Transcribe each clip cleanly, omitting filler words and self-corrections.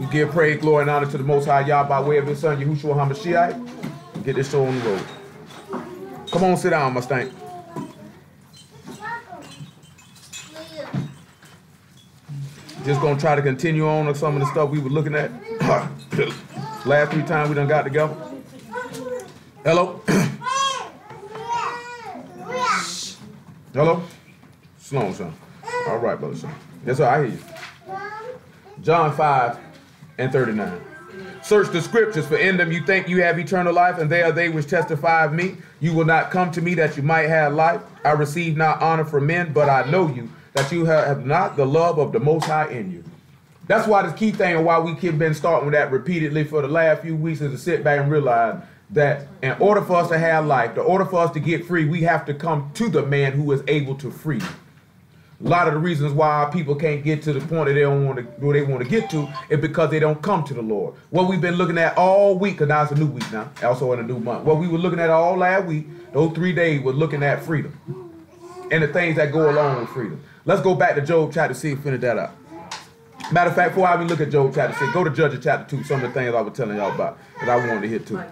We give praise, glory, and honor to the Most High Yah by way of His Son, Yahushua HaMashiach. Get this show on the road. Come on, sit down, Mustang. Just gonna try to continue on some of the stuff we were looking at. Last 3 times we done got together. Hello? Hello? Slow, son. All right, brother, son. Yes, sir, I hear you. John 5:39. Search the scriptures, for in them you think you have eternal life, and they are they which testify of me. You will not come to me that you might have life. I receive not honor from men, but I know you, that you have not the love of the Most High in you. That's why the key thing and why we keep been starting with that repeatedly for the last few weeks is to sit back and realize that in order for us to have life, in order for us to get free, we have to come to the man who is able to free. A lot of the reasons why people can't get to the point that they don't want to, where they want to get to, is because they don't come to the Lord. What we've been looking at all week, because now it's a new week now, also in a new month. What we were looking at all last week, those 3 days, was looking at freedom and the things that go along with freedom. Let's go back to Job chapter 6 and finish that up. Matter of fact, before I even look at Job chapter 6, go to Judges chapter 2, some of the things I was telling y'all about that I wanted to hit too.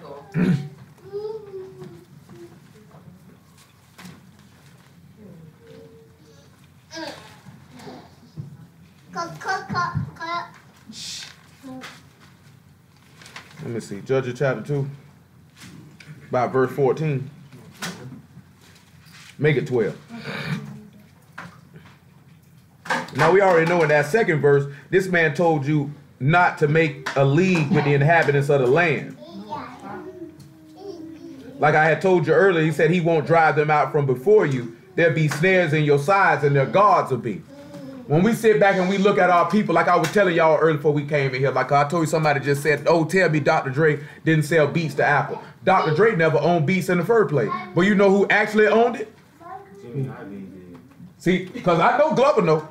Let me see, Judges chapter 2, about verse 14. Make it 12. Now we already know in that second verse, this man told you not to make a league with the inhabitants of the land. Like I had told you earlier, he said he won't drive them out from before you. There'll be snares in your sides and their guards will be. When we sit back and we look at our people, like I was telling y'all earlier before we came in here, like I told you, somebody just said, oh, tell me Dr. Dre didn't sell Beats to Apple. Dr. Dre never owned Beats in the first place. But you know who actually owned it? See, because I know Glover know.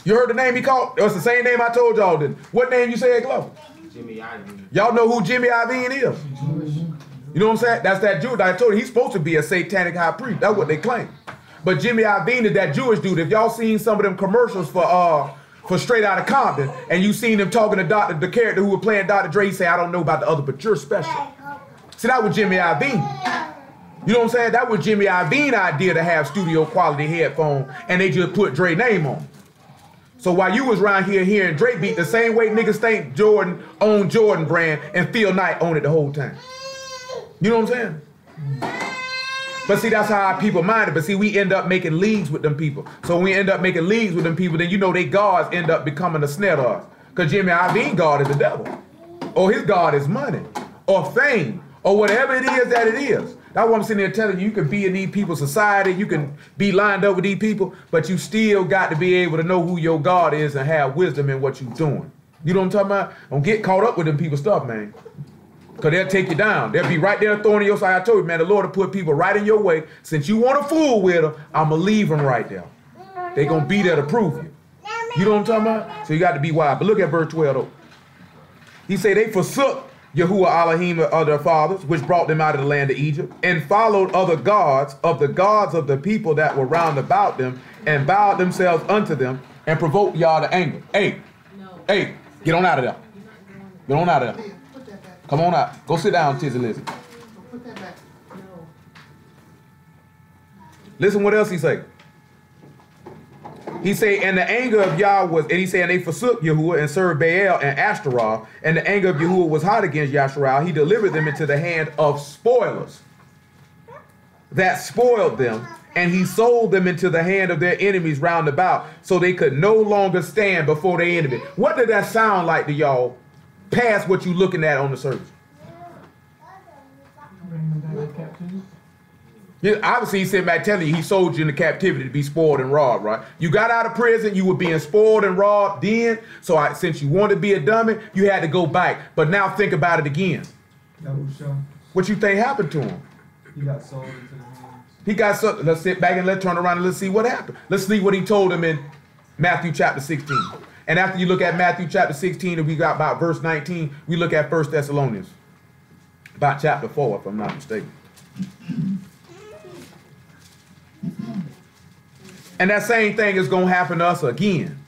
You heard the name he called? It was the same name I told y'all, didn't? What name you said, Glover? Jimmy Iovine. Y'all know who Jimmy Iovine is? You know what I'm saying? That's that Jew. I told you he's supposed to be a satanic high priest. That's what they claim. But Jimmy Iovine is that Jewish dude. If y'all seen some of them commercials for Straight Outta Compton, and you seen him talking to the character who was playing Dr. Dre, he say, I don't know about the other, but you're special. See, that was Jimmy Iovine. You know what I'm saying? That was Jimmy Iovine's idea to have studio quality headphones, and they just put Dre name on. So while you was around here hearing Dre beat the same way niggas think Jordan owned Jordan brand and Phil Knight owned it the whole time. You know what I'm saying? But see, that's how our people mind it. But see, we end up making leagues with them people. So when we end up making leagues with them people, then you know they gods end up becoming a snare to us. Because Jimmy Iovine's God is the devil. Or his God is money. Or fame. Or whatever it is that it is. That's what I'm sitting there telling you. You can be in these people's society. You can be lined up with these people. But you still got to be able to know who your God is and have wisdom in what you're doing. You know what I'm talking about? Don't get caught up with them people's stuff, man. Because they'll take you down. They'll be right there throwing in your side. I told you, man, the Lord will put people right in your way. Since you want to fool with them, I'm going to leave them right there. They're going to be there to prove you. You know what I'm talking about? So you got to be wise. But look at verse 12, though. He said they forsook Yahuwah Elohim of their fathers, which brought them out of the land of Egypt, and followed other gods of the people that were round about them, and bowed themselves unto them, and provoked y'all to anger. Hey, hey, get on out of there. Get on out of there. Come on out. Go sit down, Tizzy Lizzy. Put that back. No. Listen what else he say. He say, and the anger of Yah was, and he said, and they forsook Yahuwah and served Baal and Ashtaroth, and the anger of Yahuwah was hot against Yasharal. He delivered them into the hand of spoilers that spoiled them, and he sold them into the hand of their enemies round about, so they could no longer stand before their enemy. What did that sound like to y'all? Past what you looking at on the surface. Yeah, obviously he's sitting back telling you he sold you into captivity to be spoiled and robbed, right? You got out of prison, you were being spoiled and robbed then, so since you wanted to be a dummy, you had to go back. But now think about it again. What you think happened to him? He got sold into the hands. He got sold. Let's sit back and let's turn around and let's see what happened. Let's see what he told him in Matthew chapter 16. And after you look at Matthew chapter 16, and we got about verse 19, we look at 1 Thessalonians, about chapter 4, if I'm not mistaken. And that same thing is going to happen to us again.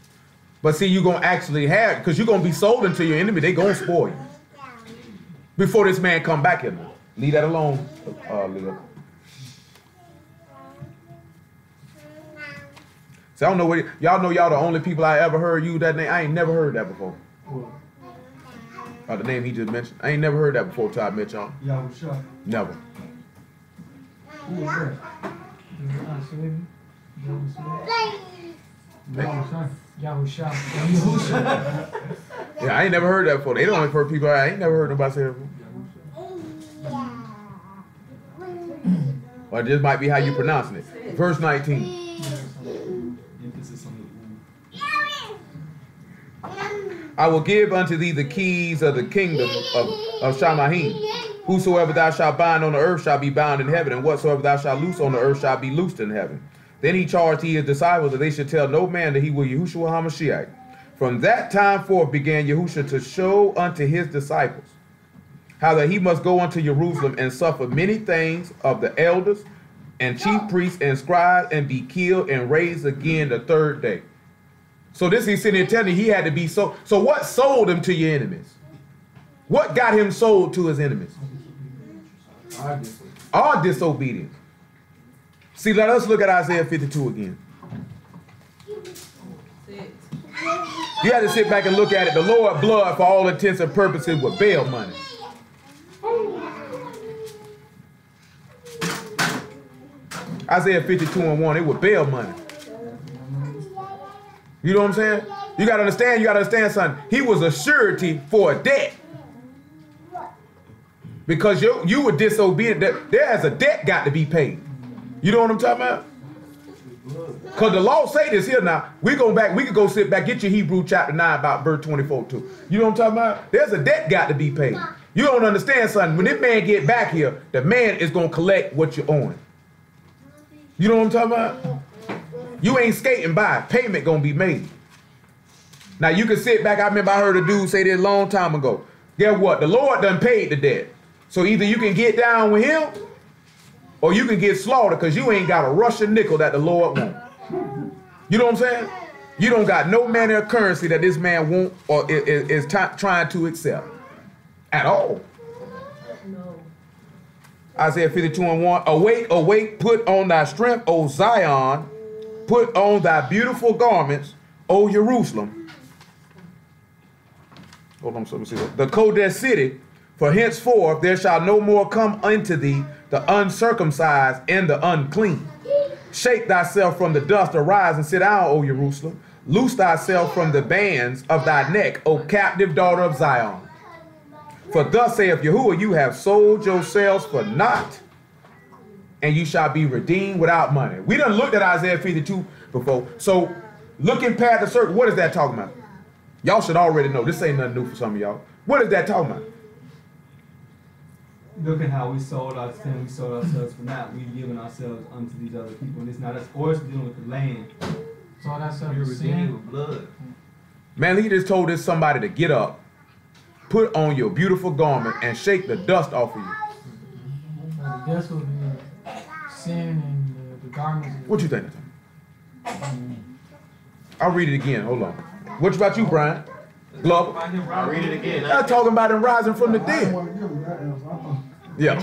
But see, you're going to actually have, because you're going to be sold into your enemy. They're going to spoil you. Before this man come back here now. Leave that alone, Leah. So I don't know what, y'all know y'all the only people I ever heard use that name. I ain't never heard that before. The name he just mentioned. I ain't never heard that before till I met y'all. Yahusha. Never. Who was that? Yahusha. Yeah, I ain't never heard that before. They don't heard people. I ain't never heard nobody say that before. Or this might be how you pronouncing it. Verse 19. I will give unto thee the keys of the kingdom of Shamahim. Whosoever thou shalt bind on the earth shall be bound in heaven, and whatsoever thou shalt loose on the earth shall be loosed in heaven. Then he charged his disciples that they should tell no man that he was Yahushua HaMashiach. From that time forth began Yahushua to show unto his disciples how that he must go unto Jerusalem and suffer many things of the elders and chief priests and scribes and be killed and raised again the third day. So this he's sitting here telling you he had to be sold. So what sold him to your enemies? What got him sold to his enemies? Our disobedience. See, let us look at Isaiah 52 again. You had to sit back and look at it. The Lord blood, for all intents and purposes, was bail money. Isaiah 52:1, it was bail money. You know what I'm saying? You gotta understand something. He was a surety for a debt. Because you were disobedient. There's a debt got to be paid. You know what I'm talking about? Because the law say this here now. We go back, we could go sit back, get your Hebrew chapter 9 about verse 24 too. You know what I'm talking about? There's a debt got to be paid. You don't understand something. When this man get back here, the man is going to collect what you're owing. You know what I'm talking about? You ain't skating by. Payment going to be made. Now you can sit back. I remember I heard a dude say this a long time ago. Guess what? The Lord done paid the debt. So either you can get down with him or you can get slaughtered because you ain't got a Russian nickel that the Lord won't. You know what I'm saying? You don't got no manner of currency that this man won't or is trying to accept at all. No. Isaiah 52:1. Awake, awake, put on thy strength, O Zion. Put on thy beautiful garments, O Jerusalem. Hold on, so let me see. The Kodesh city, for henceforth there shall no more come unto thee the uncircumcised and the unclean. Shake thyself from the dust, arise and sit down, O Jerusalem. Loose thyself from the bands of thy neck, O captive daughter of Zion. For thus saith Yahuwah, you have sold yourselves for naught, and you shall be redeemed without money. We done looked at Isaiah 52 before. So looking past the circle, what is that talking about? Y'all should already know. This ain't nothing new for some of y'all. What is that talking about? Look at how we sold ourselves. We sold ourselves for naught. We giving ourselves unto these other people. And it's not us, or it's dealing with the land. So that's You're redeemed with blood. Man, he just told this somebody to get up, put on your beautiful garment, and shake the dust off of you. That's what sin and the garments. What you think? I'll read it again. Hold on. What about you, Brian? Glover? I'll read it again. I'm talking about him rising from the dead. Yeah.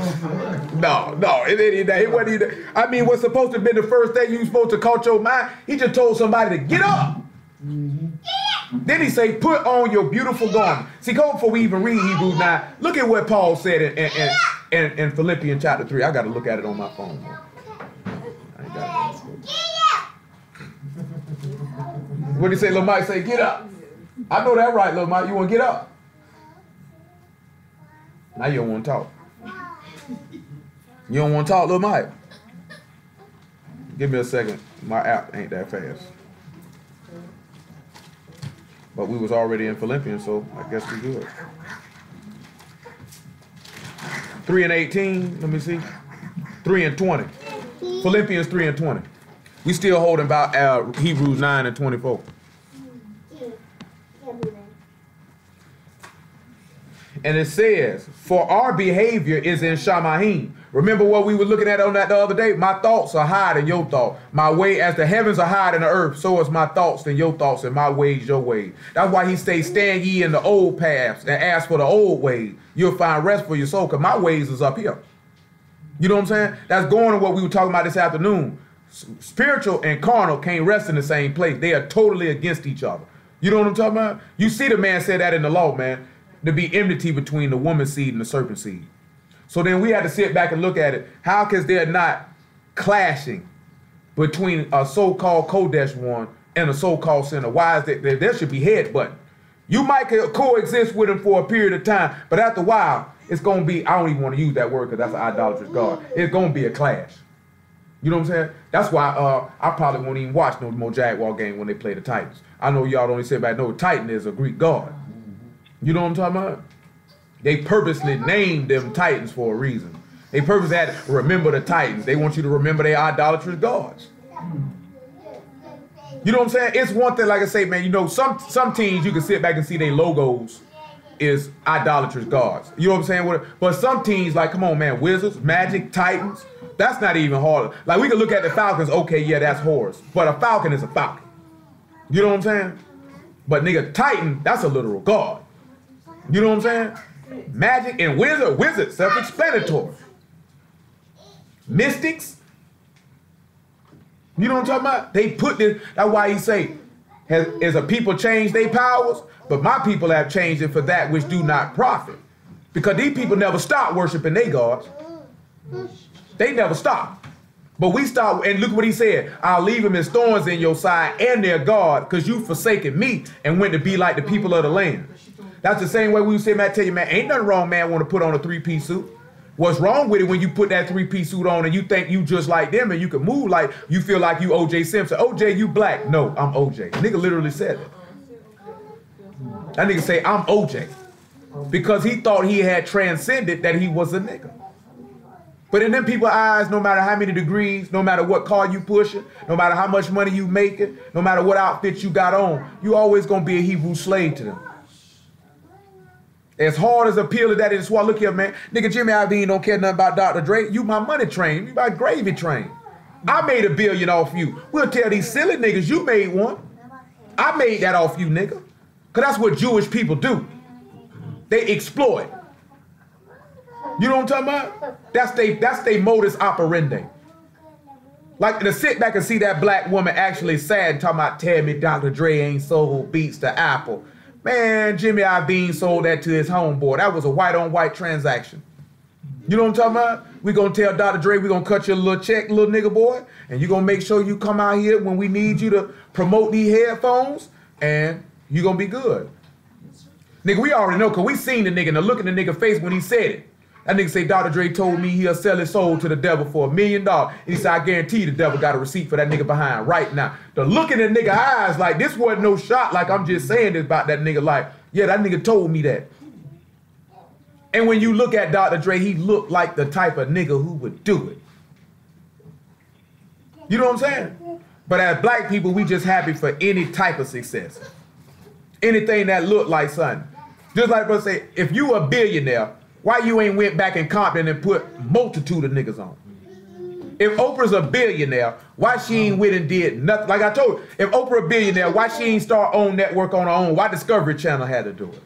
No, it wasn't either. I mean, what's supposed to have been the first thing you supposed to caught your mind, he just told somebody to get up. Then he say, put on your beautiful garment. See, go before we even read Hebrews 9, look at what Paul said in Philippians chapter 3. I got to look at it on my phone. I ain't got it. What did he say? Lil Mike say, get up. I know that right, Lil Mike. You want to get up? Now you don't want to talk. You don't want to talk, Lil Mike? Give me a second. My app ain't that fast. But we was already in Philippians, so I guess we good. 3 and 18, let me see. 3 and 20. Philippians 3 and 20. We still holding about Hebrews 9 and 24. And it says, for our behavior is in Shamahim. Remember what we were looking at on that the other day? My thoughts are higher than your thought. My way, as the heavens are higher than the earth, so is my thoughts than your thoughts, and my ways your ways. That's why he says, stand ye in the old paths and ask for the old ways. You'll find rest for your soul, because my ways is up here. You know what I'm saying? That's going to what we were talking about this afternoon. Spiritual and carnal can't rest in the same place. They are totally against each other. You know what I'm talking about? You see the man said that in the law, man. To be enmity between the woman's seed and the serpent seed. So then we had to sit back and look at it. How can there not clashing between a so-called Kodesh one and a so-called sinner? Why is that? There should be headbutting. You might coexist with him for a period of time, but after a while, it's going to be, I don't even want to use that word because that's an idolatrous God. It's going to be a clash. You know what I'm saying? That's why I probably won't even watch no more Jaguar game when they play the Titans. I know y'all don't sit back. No, Titan is a Greek god. You know what I'm talking about? They purposely named them Titans for a reason. They purposely had to remember the Titans. They want you to remember their idolatrous gods. You know what I'm saying? It's one thing, like I say, man, you know, some teams you can sit back and see their logos is idolatrous gods. You know what I'm saying? But some teams, like, come on, man, Wizards, Magic, Titans, that's not even hard. Like, we can look at the Falcons, okay, yeah, that's Horus. But a Falcon is a Falcon. You know what I'm saying? But nigga, Titan, that's a literal god. You know what I'm saying? Magic and wizard, self-explanatory. Mystics, you know what I'm talking about? They put this, that's why he say, as a people change their powers, but my people have changed it for that which do not profit. Because these people never stop worshiping their gods. They never stop. But we stop, and look what he said, I'll leave them as thorns in your side and their God, because you forsaken me and went to be like the people of the land. That's the same way we would say, man, I tell you, man, ain't nothing wrong, man, want to put on a three-piece suit. What's wrong with it when you put that three-piece suit on and you think you just like them and you can move like you feel like you O.J. Simpson. O.J., you black. No, I'm O.J. Nigga literally said that. That nigga say, I'm O.J. Because he thought he had transcended that he was a nigga. But in them people's eyes, no matter how many degrees, no matter what car you pushing, no matter how much money you making, no matter what outfit you got on, you always gonna be a Hebrew slave to them. As hard as appeal as that is, why look here, man. Nigga, Jimmy Iovine don't care nothing about Dr. Dre. You my money train. You my gravy train. I made $1 billion off you. We'll tell these silly niggas you made one. I made that off you, nigga. Because that's what Jewish people do. They exploit. You know what I'm talking about? That's they modus operandi. Like to sit back and see that black woman actually sad and talking about, tell me Dr. Dre ain't sold beats to Apple. Man, Jimmy Iovine sold that to his homeboy. That was a white-on-white transaction. You know what I'm talking about? We gonna tell Dr. Dre we gonna cut you a little check, little nigga boy, and you gonna make sure you come out here when we need you to promote these headphones, and you gonna be good. Nigga, we already know, because we seen the nigga, and the look in the nigga face when he said it. That nigga say, Dr. Dre told me he'll sell his soul to the devil for $1 million. And he said, I guarantee you the devil got a receipt for that nigga behind right now. The look in the nigga eyes, like, this wasn't no shot, like I'm just saying this about that nigga, like, yeah, that nigga told me that. And when you look at Dr. Dre, he looked like the type of nigga who would do it. You know what I'm saying? But as black people, we just happy for any type of success. Anything that look like something. Just like brother say, if you a billionaire, why you ain't went back in Compton and put multitude of niggas on? If Oprah's a billionaire, why she ain't went and did nothing? Like I told you, if Oprah a billionaire, why she ain't start own network on her own? Why Discovery Channel had to do it?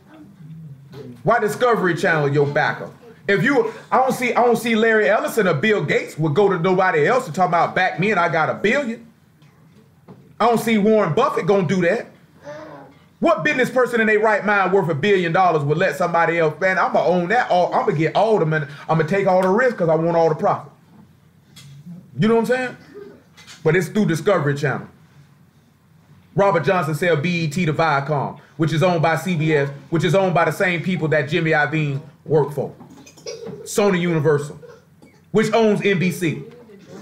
Why Discovery Channel your backer? If you, I don't see Larry Ellison or Bill Gates would go to nobody else to talk about back me and I got $1 billion. I don't see Warren Buffett gonna do that. What business person in their right mind worth $1 billion would let somebody else, man, I'm gonna own that, I'm gonna get all the money, I'm gonna take all the risk because I want all the profit. You know what I'm saying? But it's through Discovery Channel. Robert Johnson sell BET to Viacom, which is owned by CBS, which is owned by the same people that Jimmy Iovine worked for. Sony Universal, which owns NBC.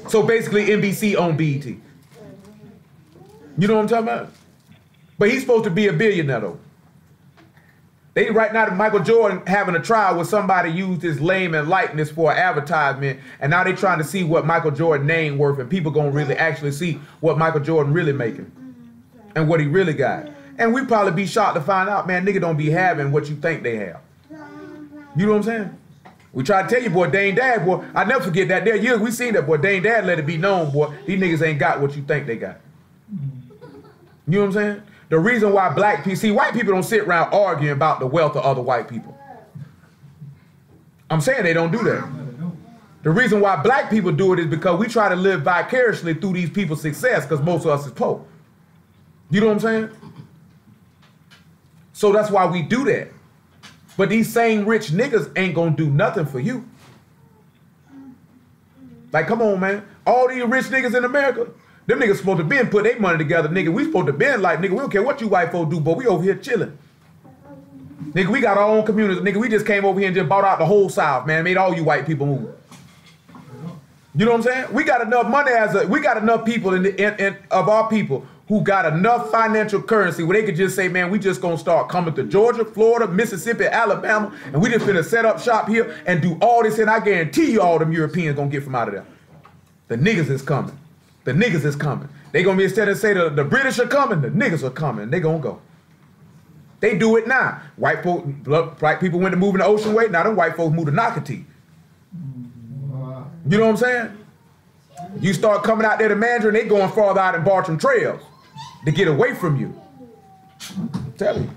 So basically NBC owns BET. You know what I'm talking about? But he's supposed to be a billionaire though. They right now, Michael Jordan having a trial where somebody used his name and likeness for an advertisement, and now they trying to see what Michael Jordan name worth, and people gonna really actually see what Michael Jordan really making and what he really got. And we probably be shocked to find out, man, nigga don't be having what you think they have. You know what I'm saying? We try to tell you, boy, Dane Dad, boy. I never forget that. There years we seen that, boy. Dane Dad let it be known, boy. These niggas ain't got what you think they got. You know what I'm saying? The reason why black people, see, white people don't sit around arguing about the wealth of other white people. I'm saying they don't do that. The reason why black people do it is because we try to live vicariously through these people's success because most of us is poor. You know what I'm saying? So that's why we do that. But these same rich niggas ain't gonna do nothing for you. Like, come on, man. All these rich niggas in America, them niggas supposed to be put their money together, nigga. We supposed to be like, nigga, we don't care what you white folks do, but we over here chilling. Nigga, we got our own community. Nigga, we just came over here and just bought out the whole South, man. Made all you white people move. You know what I'm saying? We got enough money we got enough people of our people who got enough financial currency where they could just say, man, we just gonna start coming to Georgia, Florida, Mississippi, Alabama, and we just finna set up shop here and do all this, and I guarantee you all them Europeans gonna get from out of there. The niggas is coming. The niggas is coming. They gonna be, instead of say the British are coming, the niggas are coming. They gonna go. They do it now. White people went to move in the ocean way. Now them white folks move to Nocatee. You know what I'm saying? You start coming out there to Mandarin, they going farther out in Bartram Trails to get away from you. I'm telling you.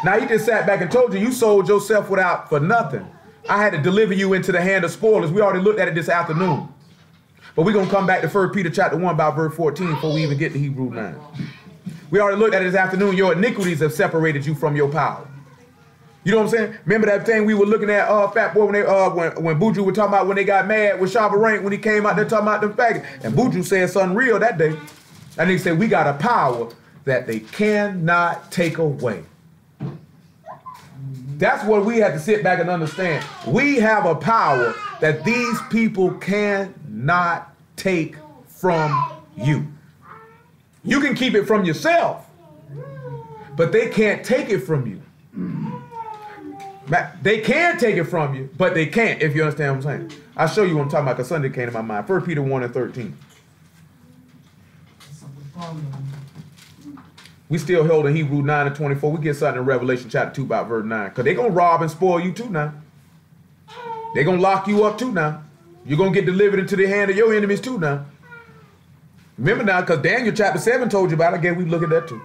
Now he just sat back and told you, you sold yourself for nothing. I had to deliver you into the hand of spoilers. We already looked at it this afternoon. But we're going to come back to 1 Peter chapter 1 about verse 14 before we even get to Hebrews 9. We already looked at it this afternoon. Your iniquities have separated you from your power. You know what I'm saying? Remember that thing we were looking at, Fat Boy, when Buju was talking about when they got mad with Shabba Rank when he came out there talking about them faggots. And Buju said something real that day. And he said, we got a power that they cannot take away. That's what we had to sit back and understand. We have a power that these people cannot take from you. You can keep it from yourself, but they can't take it from you. They can take it from you, but they can't, if you understand what I'm saying. I'll show you what I'm talking about because Sunday came to my mind. 1 Peter 1 and 13. We still held in Hebrews 9 and 24. We get something in Revelation chapter 2 about verse 9. Because they're going to rob and spoil you too now. They're going to lock you up too now. You're going to get delivered into the hand of your enemies too now. Remember now, because Daniel chapter 7 told you about it. Again, we look at that too.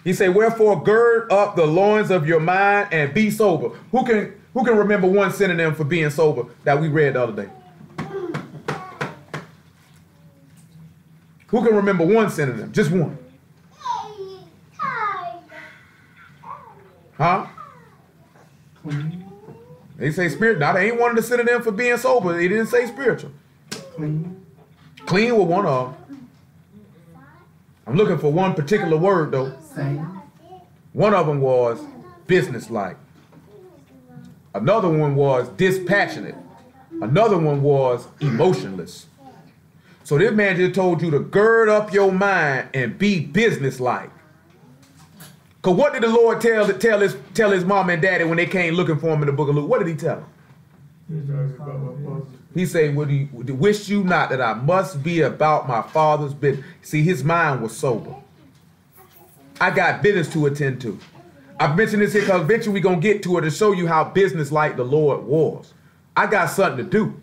He said, wherefore gird up the loins of your mind and be sober. Who can remember one synonym for being sober that we read the other day? Who can remember one synonym? Just one. Huh? Clean. They say spirit. Now, they ain't one of the synonym for being sober. They didn't say spiritual. Clean. Clean was one of them. I'm looking for one particular word, though. Same. One of them was businesslike. Another one was dispassionate. Another one was emotionless. So this man just told you to gird up your mind and be businesslike. Because what did the Lord tell his mom and daddy when they came looking for him in the book of Luke? What did he tell them? He said, wish you not that I must be about my father's business. See, his mind was sober. I got business to attend to. I've mentioned this here because eventually we're going to get to it to show you how businesslike the Lord was. I got something to do.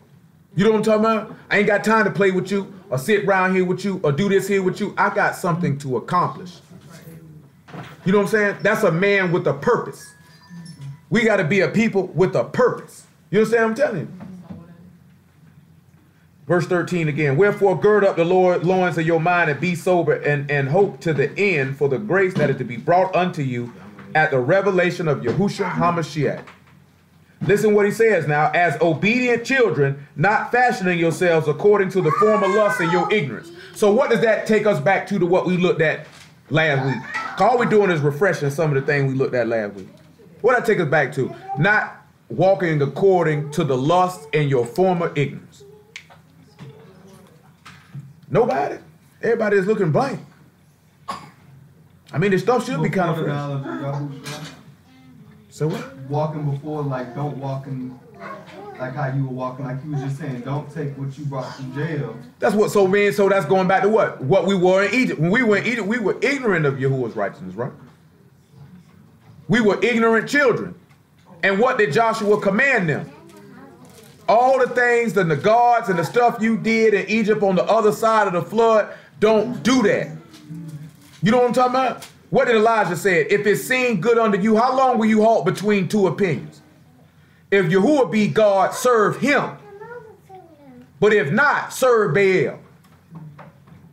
You know what I'm talking about? I ain't got time to play with you or sit around here with you or do this here with you. I got something to accomplish. You know what I'm saying? That's a man with a purpose. We got to be a people with a purpose. You understand what I'm telling you? Verse 13 again. Wherefore gird up the loins of your mind and be sober and hope to the end for the grace that is to be brought unto you at the revelation of Yahushua HaMashiach. Listen what he says now. As obedient children, not fashioning yourselves according to the former lusts in your ignorance. So what does that take us back to what we looked at last week? All we're doing is refreshing some of the things we looked at last week. What does that take us back to? Not walking according to the lust in your former ignorance. Nobody. Everybody is looking blank. I mean, this stuff should be kind of fresh. So what? Walking before, like, don't walk in, like how you were walking, like you was just saying, don't take what you brought from jail. That's what, so that's going back to what? What we were in Egypt. When we were in Egypt, we were ignorant of Yahuwah's righteousness, right? We were ignorant children. And what did Joshua command them? All the things, the gods and the stuff you did in Egypt on the other side of the flood, don't do that. You know what I'm talking about? What did Elijah say? If it seemed good unto you, how long will you halt between two opinions? If Yahuwah be God, serve him. But if not, serve Baal.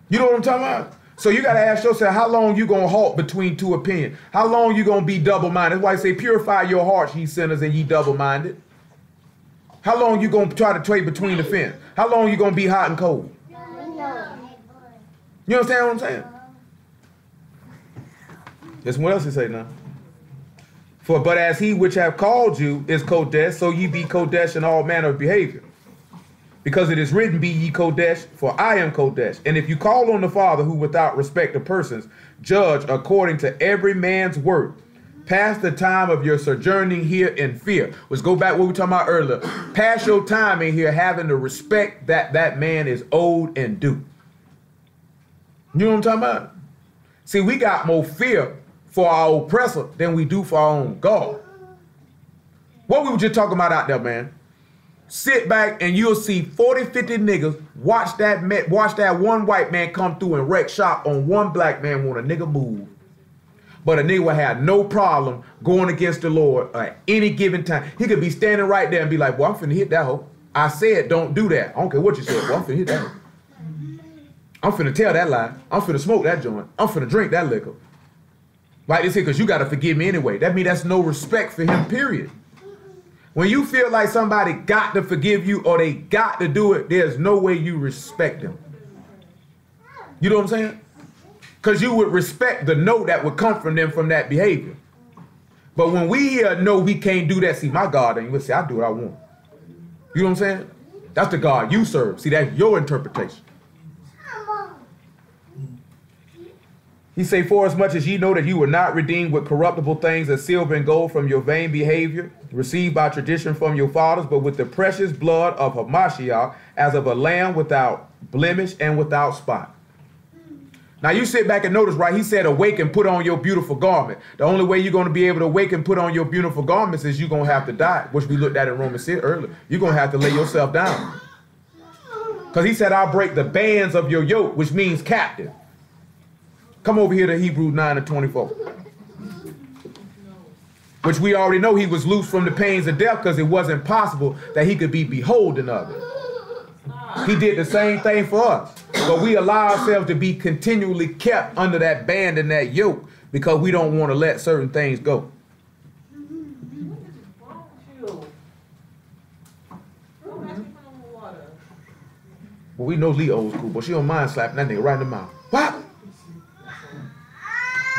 You know what I'm talking about? So you got to ask yourself, how long you going to halt between two opinions? How long you going to be double-minded? That's why I say, purify your hearts, ye sinners, and ye double-minded. How long you going to try to trade between the fence? How long you going to be hot and cold? You understand what I'm saying? Listen, what else he say now? But as he which have called you is Kodesh, so ye be Kodesh in all manner of behavior. Because it is written, be ye Kodesh, for I am Kodesh. And if you call on the Father, who without respect of persons, judge according to every man's work, pass the time of your sojourning here in fear. Let's go back what we were talking about earlier. Pass your time in here having the respect that that man is owed and due. You know what I'm talking about? See, we got more fear for our oppressor than we do for our own God. What we were just talking about out there, man. Sit back and you'll see 40, 50 niggas watch that one white man come through and wreck shop on one black man when a nigga move. But a nigga will have no problem going against the Lord at any given time. He could be standing right there and be like, well, I'm finna hit that hoe. I said don't do that. I don't care what you said. Well, I'm finna hit that hoe. I'm finna tell that lie. I'm finna smoke that joint. I'm finna drink that liquor. Like this here, because you got to forgive me anyway. That means that's no respect for him, period. When you feel like somebody got to forgive you or they got to do it, there's no way you respect them. You know what I'm saying? Because you would respect the no that would come from them from that behavior. But when we hear no, we can't do that. See, my God, and you would say, I do what I want. You know what I'm saying? That's the God you serve. See, that's your interpretation. He say, for as much as ye know that you were not redeemed with corruptible things as silver and gold from your vain behavior, received by tradition from your fathers, but with the precious blood of Hamashiach, as of a lamb without blemish and without spot. Now you sit back and notice, right? He said, awake and put on your beautiful garment. The only way you're going to be able to awake and put on your beautiful garments is you're going to have to die, which we looked at in Romans 6 earlier. You're going to have to lay yourself down. Because he said, I'll break the bands of your yoke, which means captive. Come over here to Hebrews 9 and 24. Which we already know he was loose from the pains of death because it wasn't possible that he could be beholden of it. He did the same thing for us. But we allow ourselves to be continually kept under that band and that yoke because we don't want to let certain things go. Well, we know Lee old school, but she don't mind slapping that nigga right in the mouth. What?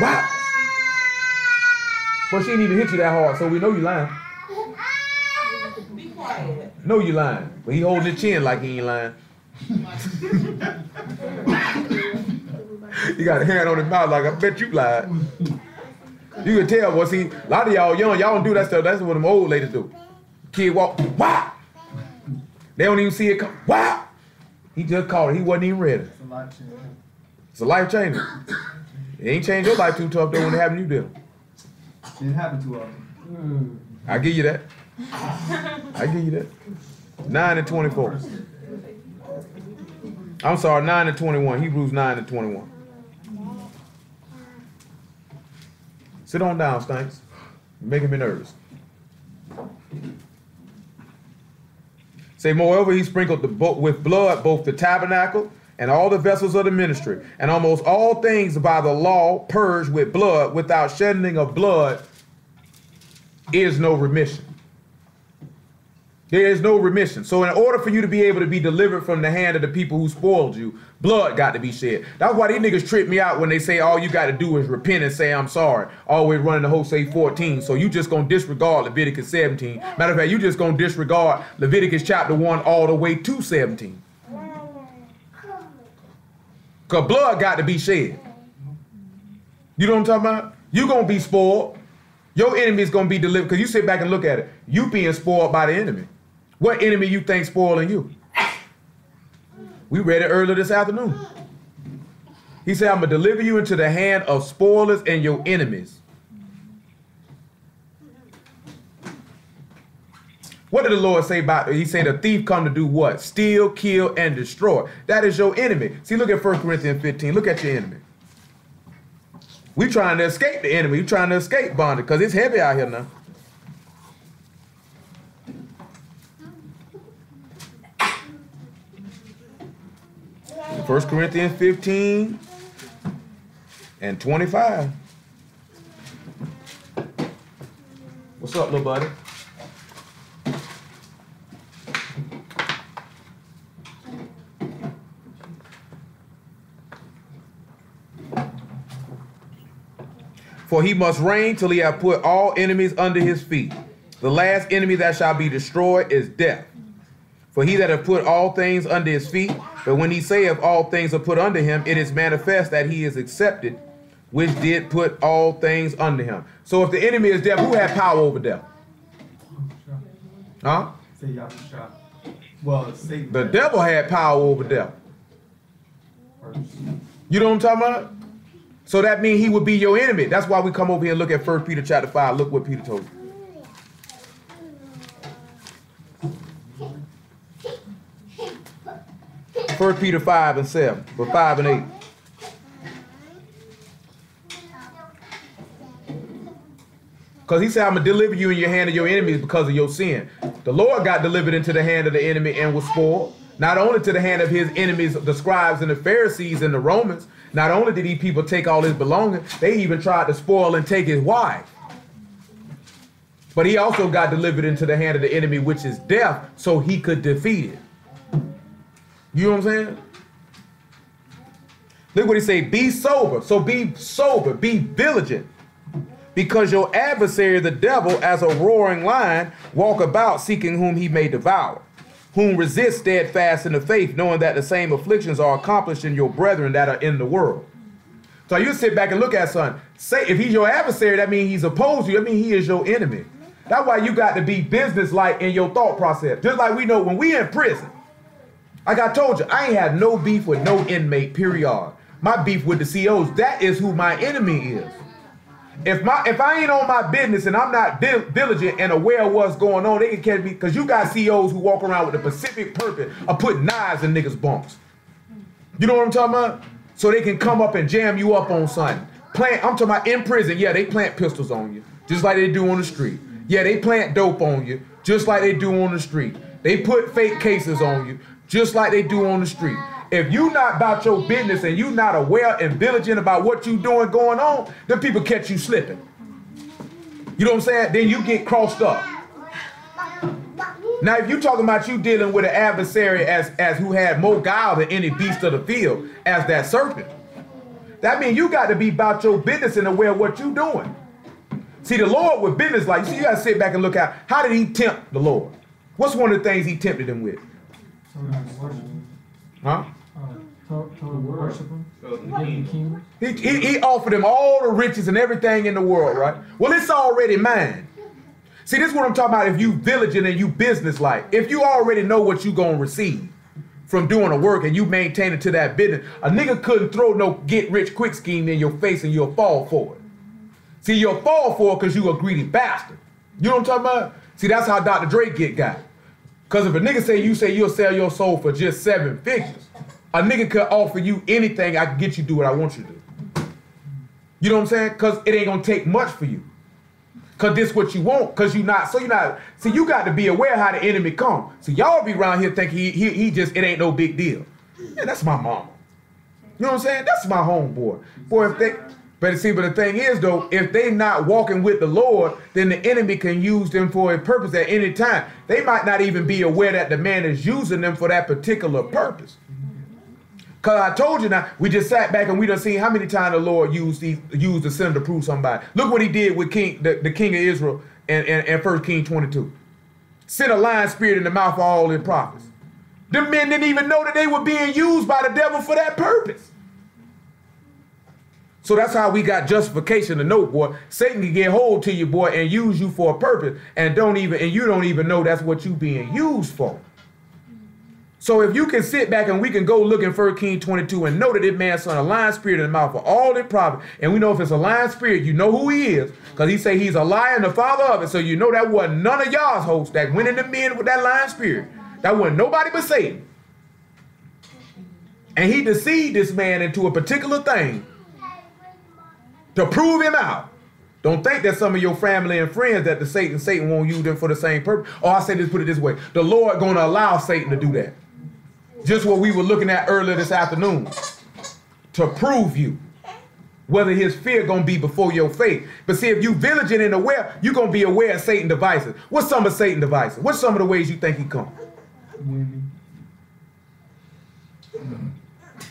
Wow. Well, she didn't even hit you that hard, so we know you lying. Be quiet. Know you lying. But he holding his chin like he ain't lying. He got a hand on his mouth like, I bet you lied. You can tell, well, see, a lot of y'all young, y'all don't do that stuff. That's what them old ladies do. Kid walk, wow. They don't even see it come, wow. He just called it. He wasn't even ready. It's a life changer. It ain't changed your life too tough though when it happened to you did. It happened too often. I give you that. I give you that. 9 and 24. I'm sorry, 9 and 21. Hebrews 9 and 21. Sit on down, Stanks. You're making me nervous. Say, moreover, he sprinkled with blood both the tabernacle and all the vessels of the ministry, and almost all things by the law purged with blood. Without shedding of blood is no remission. There is no remission. So in order for you to be able to be delivered from the hand of the people who spoiled you, blood got to be shed. That's why these niggas trip me out when they say all you got to do is repent and say I'm sorry. Always running the Hosea 14. So you just going to disregard Leviticus 17. Matter of fact, you just going to disregard Leviticus chapter 1 all the way to 17. Because blood got to be shed. You know what I'm talking about? You're going to be spoiled. Your enemy is going to be delivered. Because you sit back and look at it. You being spoiled by the enemy. What enemy you think spoiling you? We read it earlier this afternoon. He said, I'm going to deliver you into the hand of spoilers and your enemies. What did the Lord say about it? He said the thief come to do what? Steal, kill, and destroy. That is your enemy. See, look at 1 Corinthians 15. Look at your enemy. We trying to escape the enemy. We trying to escape bondage because it's heavy out here now. First Corinthians 15 and 25. What's up, little buddy? For he must reign till he have put all enemies under his feet. The last enemy that shall be destroyed is death. For he that hath put all things under his feet, but when he saith all things are put under him, it is manifest that he is accepted, which did put all things under him. So if the enemy is death, who had power over death? Huh? Say Yahusha. Well, Satan. The devil had power over death. You know what I'm talking about? So that means he would be your enemy. That's why we come over here and look at 1 Peter chapter 5. Look what Peter told you. 1 Peter 5 and 7, but 5 and 8. Because he said, I'm going to deliver you in your hand of your enemies because of your sin. The Lord got delivered into the hand of the enemy and was spoiled. Not only to the hand of his enemies, the scribes and the Pharisees and the Romans. Not only did these people take all his belongings, they even tried to spoil and take his wife. But he also got delivered into the hand of the enemy, which is death, so he could defeat it. You know what I'm saying? Look what he say, be sober. So be sober, be vigilant. Because your adversary, the devil, as a roaring lion, walk about seeking whom he may devour. Whom resist steadfast in the faith, knowing that the same afflictions are accomplished in your brethren that are in the world. So you sit back and look at something. Say, if he's your adversary, that means he's opposed to you. That means he is your enemy. That's why you got to be businesslike in your thought process. Just like we know when we in prison. Like I told you, I ain't had no beef with no inmate, period. My beef with the COs, that is who my enemy is. If I ain't on my business and I'm not diligent and aware of what's going on, they can catch me, because you got COs who walk around with the specific purpose of putting knives in niggas' bumps. You know what I'm talking about? So they can come up and jam you up on something. I'm talking about in prison, yeah, they plant pistols on you, just like they do on the street. Yeah, they plant dope on you, just like they do on the street. They put fake cases on you, just like they do on the street. If you not about your business and you not aware and vigilant about what you doing going on, then people catch you slipping. You know what I'm saying? Then you get crossed up. Now, if you talking about you dealing with an adversary as who had more guile than any beast of the field, as that serpent, that means you got to be about your business and aware of what you doing. See, the Lord with business, like, you got to sit back and look at, how did he tempt the Lord? What's one of the things he tempted him with? Huh? Worship him. Give him kingdom. He offered him all the riches and everything in the world, right? Well, it's already mine. See, this is what I'm talking about. If you diligent and you business-like, if you already know what you gonna receive from doing the work and you maintain it to that business, a nigga couldn't throw no get-rich-quick scheme in your face and you'll fall for it. See, you'll fall for it because you a greedy bastard. You know what I'm talking about? See, that's how Dr. Dre got. Because if a nigga say you'll sell your soul for just 7 figures, a nigga could offer you anything, I can get you to do what I want you to do. You know what I'm saying? Because it ain't gonna take much for you. Because this what you want, because see, you got to be aware how the enemy come. So y'all be around here thinking he just, it ain't no big deal. Man, that's my mama. You know what I'm saying? That's my homeboy. Boy, but the thing is though, if they not walking with the Lord, then the enemy can use them for a purpose at any time. They might not even be aware that the man is using them for that particular purpose. Because I told you now, we just sat back and we done seen how many times the Lord used the sinner to prove somebody. Look what he did with the king of Israel in 1 Kings 22. Sent a lying spirit in the mouth of all his prophets. Them men didn't even know that they were being used by the devil for that purpose. So that's how we got justification to know, boy. Satan can get hold to you, boy, and use you for a purpose, and you don't even know that's what you being used for. So if you can sit back and we can go look in 1 Kings 22 and know that this man's son a lying spirit in the mouth of all the prophets, and we know if it's a lying spirit, you know who he is, because he say he's a liar and the father of it. So you know that wasn't none of y'all's hosts that went in the men with that lying spirit. That wasn't nobody but Satan. And he deceived this man into a particular thing to prove him out. Don't think that some of your family and friends that Satan won't use them for the same purpose. Or I say this, put it this way. The Lord going to allow Satan to do that. Just what we were looking at earlier this afternoon. To prove you whether his fear going to be before your faith. But see, if you vigilant and aware, you're going to be aware of Satan's devices. What's some of Satan's devices? What's some of the ways you think he come? Women.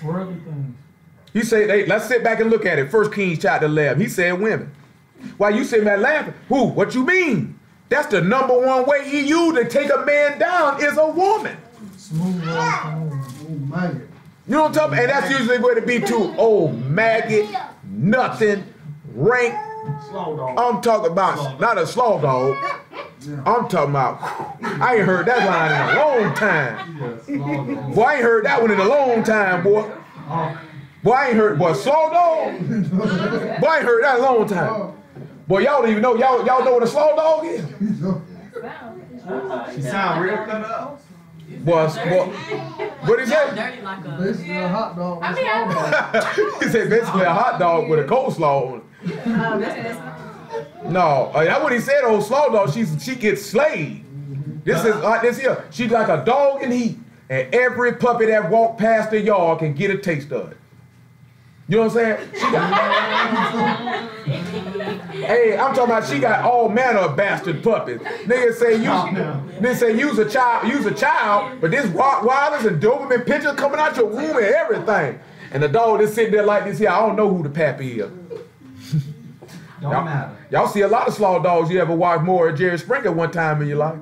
Worldly things. He said, hey, let's sit back and look at it. 1 Kings chapter 11. He said women. Why you sitting there laughing? Who? What you mean? That's the number one way he used to take a man down is a woman. Smooth. You know what I'm talking about? And that's usually where to be too. Oh, maggot, nothing, rank. I'm talking about, not a slaw dog. I'm talking about, I ain't heard that line in a long time. Boy, I ain't heard that one in a long time, boy. Boy, I ain't heard, boy, slaw dog. Boy, I ain't heard that in a long time. Boy, y'all don't even know, y'all know what a slaw dog is? She sound real cut up. Boy, what he say? Basically a hot dog. He said basically a hot dog with a coleslaw on it. No, that's what he said. Old slaw dog, she gets slayed. This is like this here. She's like a dog in heat, and every puppy that walk past the yard can get a taste of it. You know what I'm saying? Hey, I'm talking about she got all manner of bastard puppies. Niggas say use a child, but this Rottweilers and Doberman pictures coming out your womb and everything. And the dog is sitting there like this here. I don't know who the pappy is. Don't matter. Y'all see a lot of slaw dogs. You ever watch more of Jerry Springer one time in your life?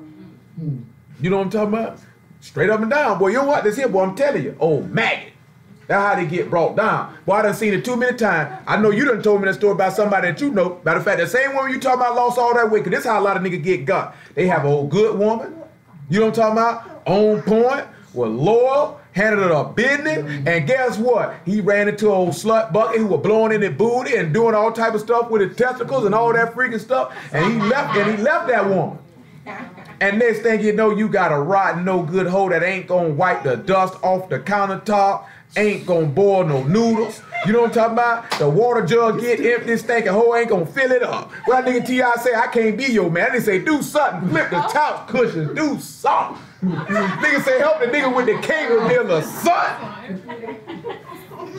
You know what I'm talking about? Straight up and down. Boy, you know what? This here, boy, I'm telling you. Oh, maggot. That's how they get brought down. Boy, I done seen it too many times. I know you done told me that story about somebody that you know. Matter of fact, the same woman you talking about lost all that weight. Cause this is how a lot of niggas get got. They have a old good woman. You know what I'm talking about? On point, was loyal, handled her business, and guess what? He ran into an old slut bucket who was blowing in his booty and doing all type of stuff with his testicles and all that freaking stuff. And he left that woman. And next thing you know, you got a rotten, no good hoe that ain't gonna wipe the dust off the countertop, ain't gonna boil no noodles. You know what I'm talking about? The water jug get empty, stinking hoe ain't gonna fill it up. Well, that nigga T.I. say, I can't be your man. They say, do something, flip the couch cushions, do something. Nigga say, help the nigga with the cable bill or something.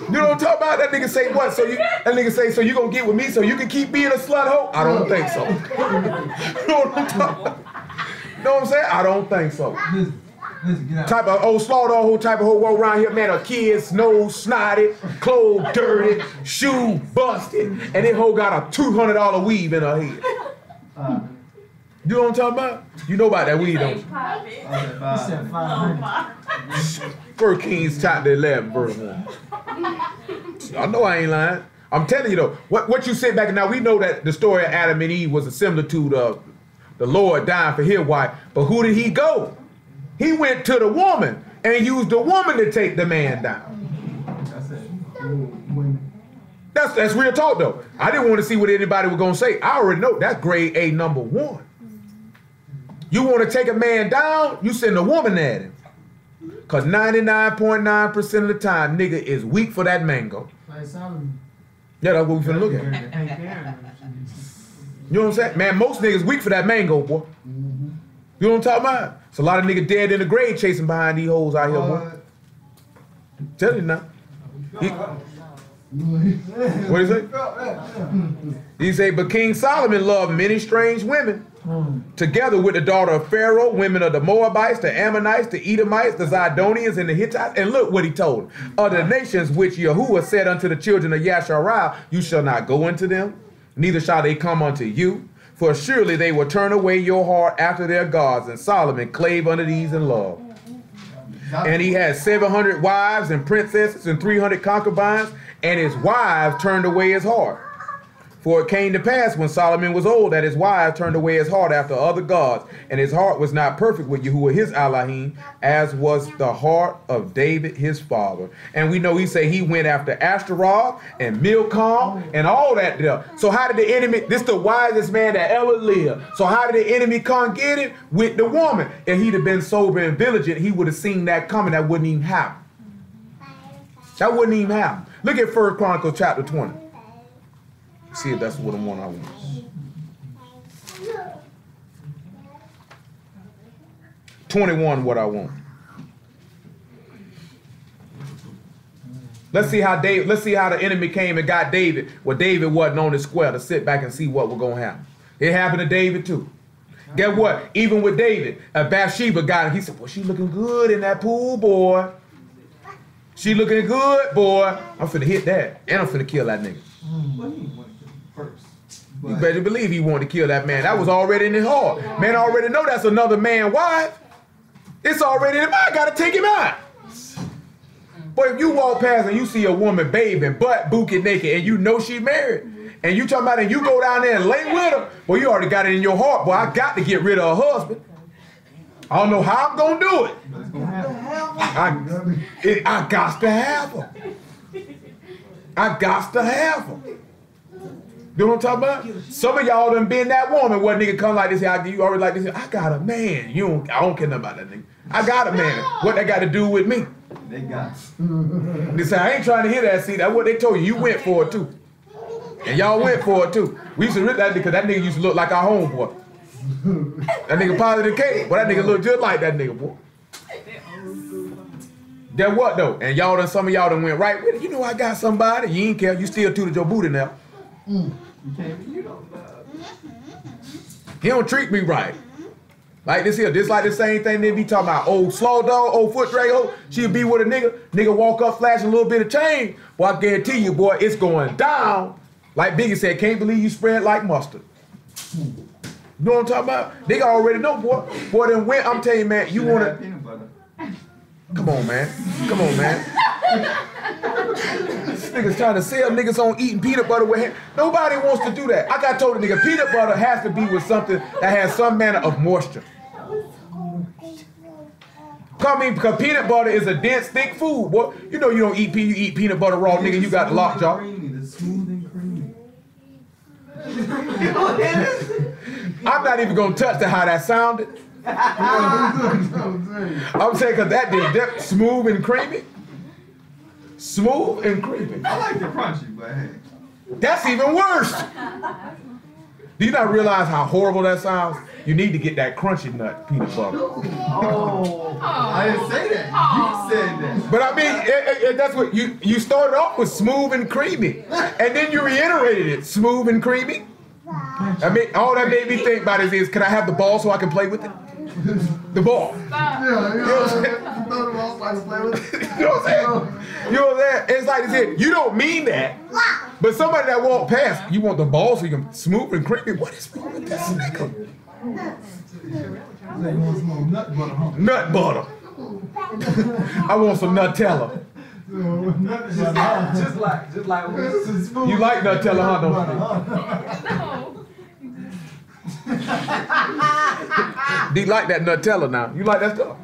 You know what I'm talking about? That nigga say, what? That nigga say, so you gonna get with me so you can keep being a slut hoe? I don't think so. You know what I'm talking about? You know what I'm saying? I don't think so. Type of old slaw dog whole type of hoe walk around here, man, a kid's nose snotted, clothes dirty, shoe busted, and this hoe got a $200 weave in her head. You know what I'm talking about? You know about that weave, don't you? He said 500. 1 Kings chapter 11, verse 1. I know I ain't lying. I'm telling you though, what you sit back and now we know that the story of Adam and Eve was a similitude of the Lord dying for his wife, but who did he go? He went to the woman and used the woman to take the man down. That's real talk though. I didn't want to see what anybody was gonna say. I already know that's grade A number 1. You want to take a man down, you send a woman at him. Cause 99.9% of the time, nigga is weak for that mango. Yeah, that's what we finna look at. You know what I'm saying? Man, most niggas weak for that mango, boy. You know what I'm talking about? It's a lot of niggas dead in the grave chasing behind these hoes out here, boy. Tell you now. What he say? He say, but King Solomon loved many strange women, together with the daughter of Pharaoh, women of the Moabites, the Ammonites, the Edomites, the Zidonians, and the Hittites. And look what he told them. Of the nations which Yahuwah said unto the children of Yasharal, you shall not go into them, neither shall they come unto you. For surely they will turn away your heart after their gods. And Solomon clave unto these in love. And he had 700 wives and princesses and 300 concubines, and his wives turned away his heart. For it came to pass when Solomon was old that his wives turned away his heart after other gods, and his heart was not perfect with Yahuwah his Elohim, as was the heart of David his father. And we know he say he went after Ashtaroth and Milcom and all that there. So how did the enemy, this the wisest man that ever lived. So how did the enemy come get it? With the woman. If he'd have been sober and vigilant, he would have seen that coming. That wouldn't even happen. That wouldn't even happen. Look at 1 Chronicles chapter 20. See if that's what the one I want. What I want. Let's see how the enemy came and got David. Well, David wasn't on the square to sit back and see what was gonna happen. It happened to David too. Guess what? Even with David, Bathsheba got him. He said, well, she looking good in that pool, boy. She looking good, boy. I'm finna hit that. And I'm finna kill that nigga. You better believe he wanted to kill that man. That was already in his heart. Man already know that's another man's wife. It's already in his mind. Gotta take him out. But if you walk past and you see a woman bathing, butt, bookie naked, and you know she married, and you talking about it, and you go down there and lay with her, well, you already got it in your heart. Boy, I got to get rid of her husband. I don't know how I'm gonna do it. I got to have her. I got to have her. You know what I'm talking about? Some of y'all done been that woman where a nigga come like this, you already like this. I got a man. I don't care nothing about that nigga. I got a man. What that got to do with me? They got They say, I ain't trying to hear that. See, that's what they told you. You went for it too. And y'all went for it too. We used to rip that nigga because that nigga used to look like our homeboy. That nigga Positive K. Boy, that nigga look just like that nigga, boy. Then what though? And y'all done, some of y'all done went right with it. You know I got somebody. You ain't care. You still tooted your booty now. He don't treat me right. Like this here, just like the same thing they be talking about. Old slow dog, old foot drag, she'll be with a nigga. Nigga walk up flashing a little bit of change. Boy, I guarantee you, boy, it's going down. Like Biggie said, can't believe you spread like mustard. You know what I'm talking about? Nigga already know, boy. Boy, then when I'm telling you, man, you wanna. Come on, man. Come on, man. This nigga's trying to sell niggas on eating peanut butter with him. Nobody wants to do that. I got told the nigga peanut butter has to be with something that has some manner of moisture. I mean, because peanut butter is a dense, thick food, boy. You know you don't eat you eat peanut butter raw, nigga. You got the lockjaw. Smooth and creamy. I'm not even gonna touch how that sounded. I'm saying because that did smooth and creamy. Smooth and creamy. I like the crunchy, but hey. That's even worse. Do you not realize how horrible that sounds? You need to get that crunchy nut peanut butter. Oh, I didn't say that. You said that. But I mean, that's what you started off with, smooth and creamy, and then you reiterated it, smooth and creamy. I mean, all that made me think about is can I have the ball so I can play with it? The ball. Yeah, you know what I'm saying? You know what I'm saying? You know what I'm saying? It's like this. You don't mean that, but somebody that walked past, you want the ball so you can smooth and creamy. What is wrong with this nigga? Nut butter, huh? Nut butter. I want some Nutella. Just like You like Nutella, huh? Don't you? Do you like that Nutella now? You like that stuff?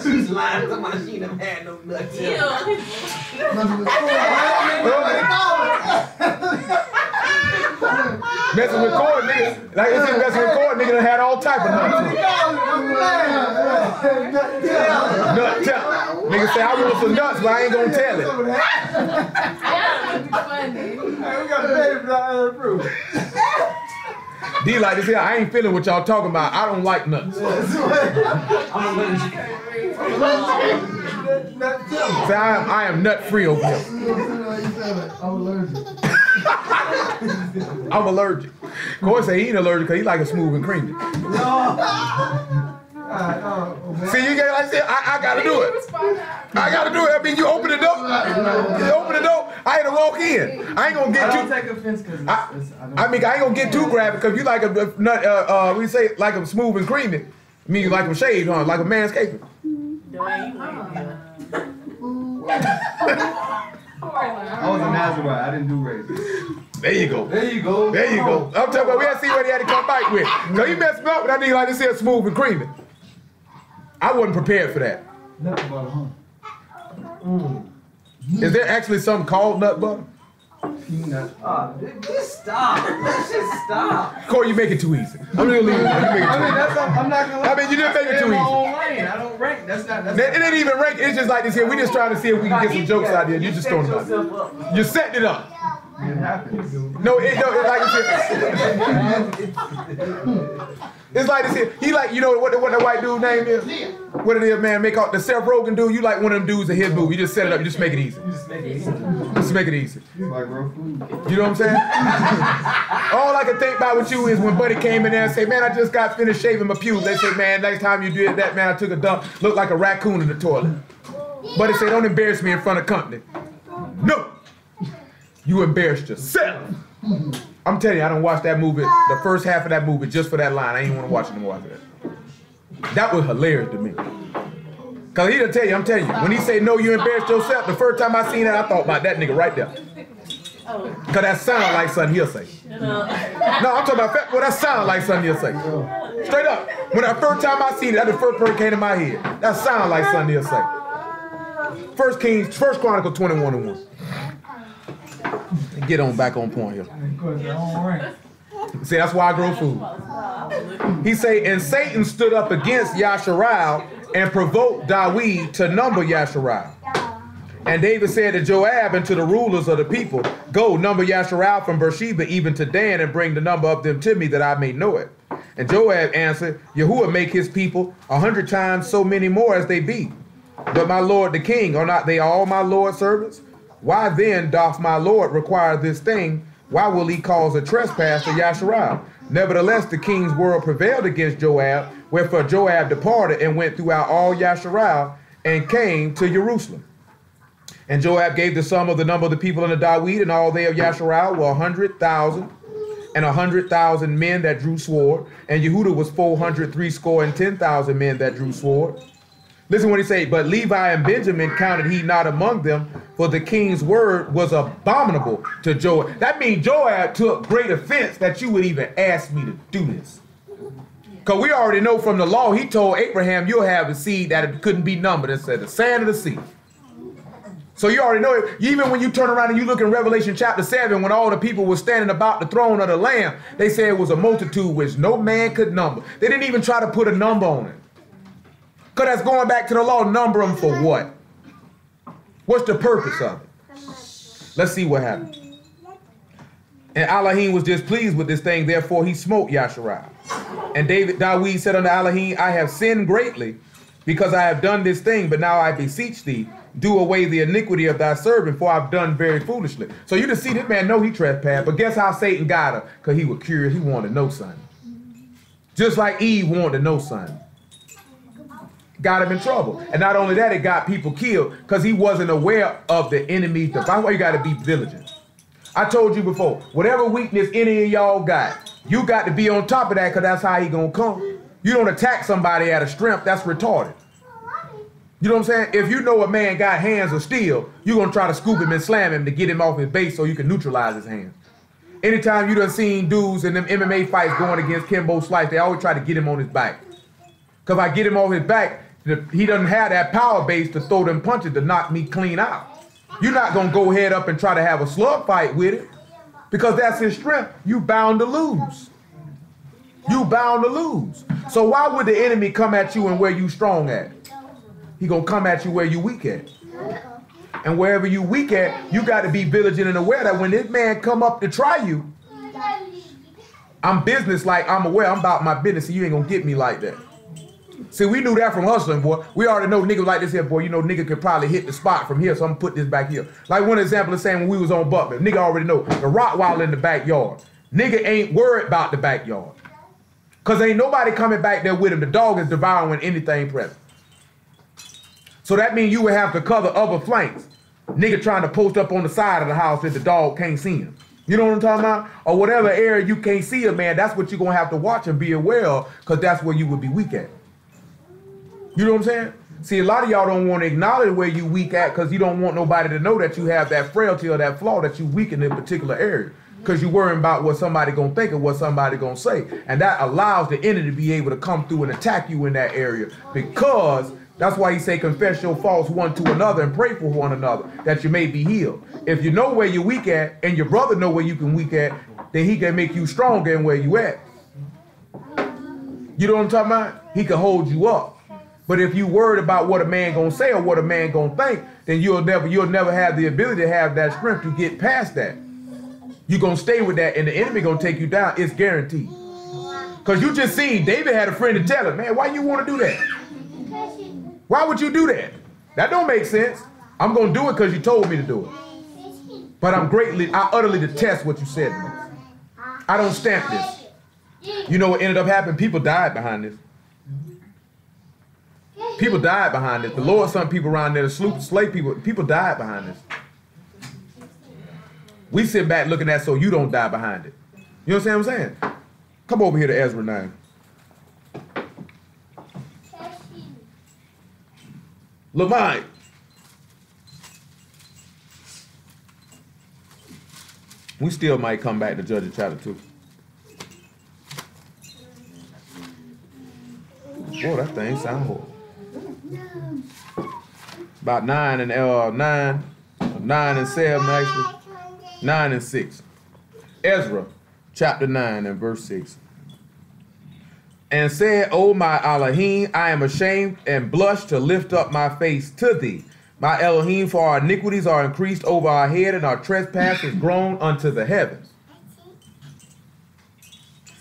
She's lying to my she done had no Nutella. Messing with corn, nigga. Like I said, messing with corn, nigga done had all type of nuts. Nutella. Nigga say, I want some nuts, but I ain't gonna tell it. We got to pay for that fruit. D like this here, I ain't feeling what y'all talking about. I don't like nuts. I'm allergic. Say, I am nut free over here. I'm allergic. I'm allergic. Corey say he ain't allergic because he like it smooth and creamy. See, you get like I said, I gotta do it. I gotta do it. I mean, you open the door. You open the door. I had to walk in. I ain't gonna get too. Take offense because I mean, I ain't gonna get too graphic because you like a nut. We say like them smooth and creamy. I mean, you like them shaved, huh? Like a manscaping. I was a Nazarite. I didn't do rape. There you go. There you go. There you go. I'm talking about, we had to see what he had to come back with. So he messed me up with that nigga like this here smooth and creamy. I wasn't prepared for that. Nut butter, huh? Is there actually something called nut butter? Peanut. Just stop. Let's just stop. Corey, you make it too easy. I'm gonna leave it. You make it too I mean, easy. that's I'm not gonna. I mean, you didn't make it too in my easy. own lane. I don't rank. That's not. That's It ain't even rank. It's just like this here. We just trying to see if we can get some jokes out there. You just throwing them out there. You setting it up. It happens. No, it's like this here. It's like this here. He like, you know what the white dude name is? What it is, man? Make out the Seth Rogen dude. You like one of them dudes in his movie. You just set it up. You just make it easy. Just make it easy. Just make it easy. Like real food. You know what I'm saying? All I can think about with you is when Buddy came in there and say, man, I just got finished shaving my pubes. They say, man, next time you did that, man, I took a dump. Looked like a raccoon in the toilet. Buddy said, don't embarrass me in front of company. No. You embarrassed yourself. I'm telling you, I don't watch that movie, the first half of that movie, just for that line. I ain't want to watch it no more after that. That was hilarious to me. Because he'll tell you, I'm telling you, when he say, no, you embarrassed yourself, the first time I seen that, I thought about that nigga right there. Because that sound like something he'll say. No, I'm talking about, well, that sound like something he'll say. Straight up. When the first time I seen it, that's the first person came to my head. That sound like something he'll say. First Chronicle 21:1. Get on back on point here. See, that's why I grow food. He say, and Satan stood up against Yasharal and provoked Dawid to number Yasharal. And David said to Joab and to the rulers of the people, go number Yasharal from Beersheba even to Dan and bring the number of them to me that I may know it. And Joab answered, Yahuwah make his people 100 times so many more as they be. But my lord the king, are not they all my lord's servants? Why then doth my lord require this thing? Why will he cause a trespass to Yasharal? Nevertheless, the king's word prevailed against Joab, wherefore Joab departed and went throughout all Yasharal and came to Jerusalem. And Joab gave the sum of the number of the people unto Dawid, and all they of Yasharal were 100,000, and 100,000 men that drew sword. And Yehuda was 410,000 men that drew sword. Listen what he say, but Levi and Benjamin counted he not among them, for the king's word was abominable to Joab. That means Joab took great offense that you would even ask me to do this. Because we already know from the law, he told Abraham, you'll have a seed that it couldn't be numbered. It said the sand of the sea. So you already know it. Even when you turn around and you look in Revelation chapter 7, when all the people were standing about the throne of the Lamb, they said it was a multitude which no man could number. They didn't even try to put a number on it. Because that's going back to the law. Number them for what? What's the purpose of it? Let's see what happened. And Elohim was displeased with this thing, therefore he smote Yasharal. And Dawid said unto Elohim, I have sinned greatly, because I have done this thing, but now I beseech thee, do away the iniquity of thy servant, for I've done very foolishly. So you just see this man know he trespassed, but guess how Satan got her? Because he was curious, he wanted to know something. Just like Eve wanted to know something. Got him in trouble. And not only that, it got people killed because he wasn't aware of the enemy's device. That's why you got to be vigilant. I told you before, whatever weakness any of y'all got, you got to be on top of that because that's how he going to come. You don't attack somebody out of strength, that's retarded. You know what I'm saying? If you know a man got hands of steel, you're going to try to scoop him and slam him to get him off his base so you can neutralize his hands. Anytime you done seen dudes in them MMA fights going against Kimbo Slice, they always try to get him on his back. Because if I get him on his back, he doesn't have that power base to throw them punches to knock me clean out. You're not going to go head up and try to have a slug fight with it because that's his strength. You bound to lose. You bound to lose. So why would the enemy come at you and where you strong at? He going to come at you where you weak at. And wherever you weak at, you got to be vigilant and aware that when this man come up to try you, I'm business like I'm aware. I'm about my business, so you ain't going to get me like that. See, we knew that from hustling, boy. We already know niggas like this here, boy. You know, nigga could probably hit the spot from here, so I'm gonna put this back here. Like one example of saying when we was on Buckman, nigga already know the Rottweiler in the backyard. Nigga ain't worried about the backyard. Cause ain't nobody coming back there with him. The dog is devouring anything present. So that means you would have to cover other flanks. Nigga trying to post up on the side of the house that the dog can't see him. You know what I'm talking about? Or whatever area you can't see a man, that's what you're gonna have to watch and be aware of, cause that's where you would be weak at. You know what I'm saying? See, a lot of y'all don't want to acknowledge where you weak at because you don't want nobody to know that you have that frailty or that flaw, that you weak in a particular area. Because you're worrying about what somebody gonna think and what somebody gonna say. And that allows the enemy to be able to come through and attack you in that area. Because that's why he say confess your faults one to another and pray for one another, that you may be healed. If you know where you're weak at and your brother know where you can weak at, then he can make you stronger in where you at. You know what I'm talking about? He can hold you up. But if you worried about what a man gonna say or what a man gonna think, then you'll never have the ability to have that strength to get past that. You're gonna stay with that and the enemy gonna take you down. It's guaranteed. Because you just seen David had a friend to tell him, man, why you want to do that? Why would you do that? That don't make sense. I'm gonna do it because you told me to do it. But I utterly detest what you said to me. I don't stamp this. You know what ended up happening? People died behind this. People died behind this. The Lord sent people around there to slay people. People died behind this. We sit back looking at so you don't die behind it. You know what I'm saying? Come over here to Ezra 9. Lamont. We still might come back to Judges chapter 2. Boy, that thing sound horrible. About 9 and 7 actually. 9 and 6. Ezra chapter 9 and verse 6. And said, O my Elohim, I am ashamed and blush to lift up my face to thee. My Elohim, for our iniquities are increased over our head, and our trespasses grown unto the heavens.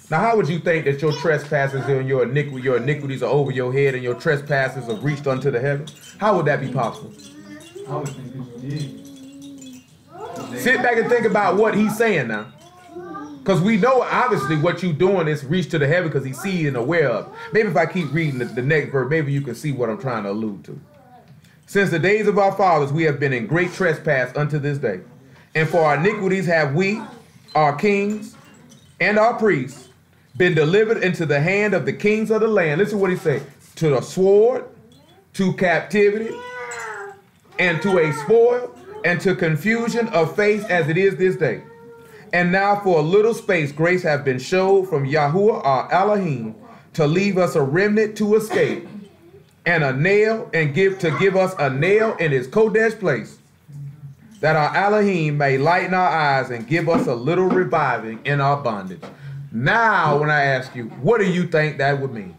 Now, how would you think that your trespasses and your iniquities are over your head and your trespasses have reached unto the heavens? How would that be possible? I would think that you did. Sit back and think about what he's saying now. Because we know, obviously, what you're doing is reach to the heaven because he's seeing and aware of. Maybe if I keep reading the next verse, maybe you can see what I'm trying to allude to. Since the days of our fathers, we have been in great trespass unto this day. And for our iniquities have we, our kings, and our priests, been delivered into the hand of the kings of the land. Listen to what he said. To the sword, to captivity, and to a spoil, and to confusion of face as it is this day. And now for a little space grace have been showed from Yahuwah our Elohim to leave us a remnant to escape, and a nail, and give us a nail in his Kodesh place, that our Elohim may lighten our eyes and give us a little reviving in our bondage. Now, when I ask you, what do you think that would mean?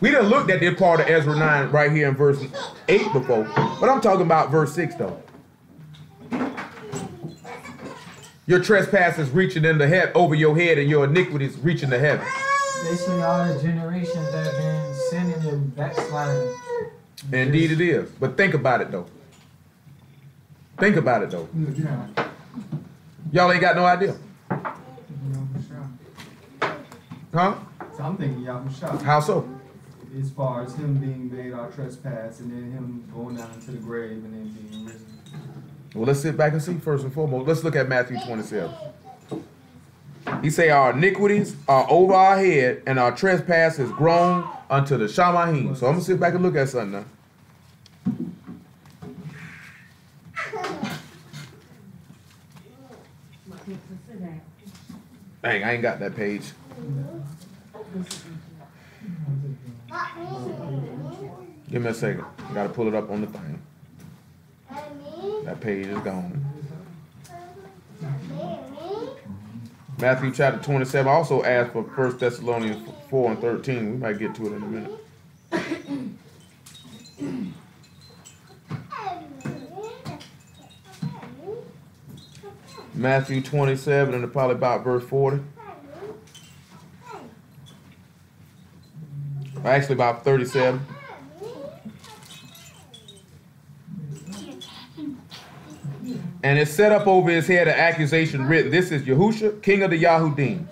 We done looked at this part of Ezra 9 right here in verse 8 before, but I'm talking about verse 6 though. Your trespasses reaching in the head over your head, and your iniquities reaching the heaven. Basically, all the generations that have been sinning and backsliding. Indeed it is. But think about it though. Think about it though. Y'all ain't got no idea. Huh? So I'm thinking Yahushua. How so? As far as him being made our trespass, and then him going down into the grave and then being risen. Well, let's sit back and see first and foremost. Let's look at Matthew 27. He say our iniquities are over our head, and our trespass is grown unto the Shamahim. So I'm going to sit back and look at something now. Dang, I ain't got that page. Give me a second. I got to pull it up on the thing. That page is gone. Matthew chapter 27 also asked for 1 Thessalonians 4 and 13. We might get to it in a minute. Matthew 27 and probably about verse 40. Actually about 37. And it set up over his head an accusation written, this is Yahusha, king of the Yahudim.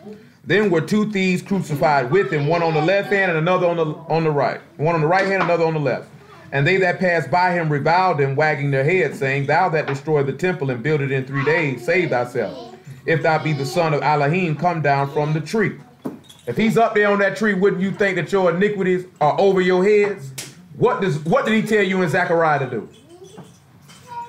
Then were two thieves crucified with him, one on the left hand and another on the right. One on the right hand, another on the left. And they that passed by him reviled him, wagging their heads, saying, thou that destroyed the temple and built it in 3 days, save thyself. If thou be the son of Elohim, come down from the tree. If he's up there on that tree, wouldn't you think that your iniquities are over your heads? What did he tell you in Zechariah to do?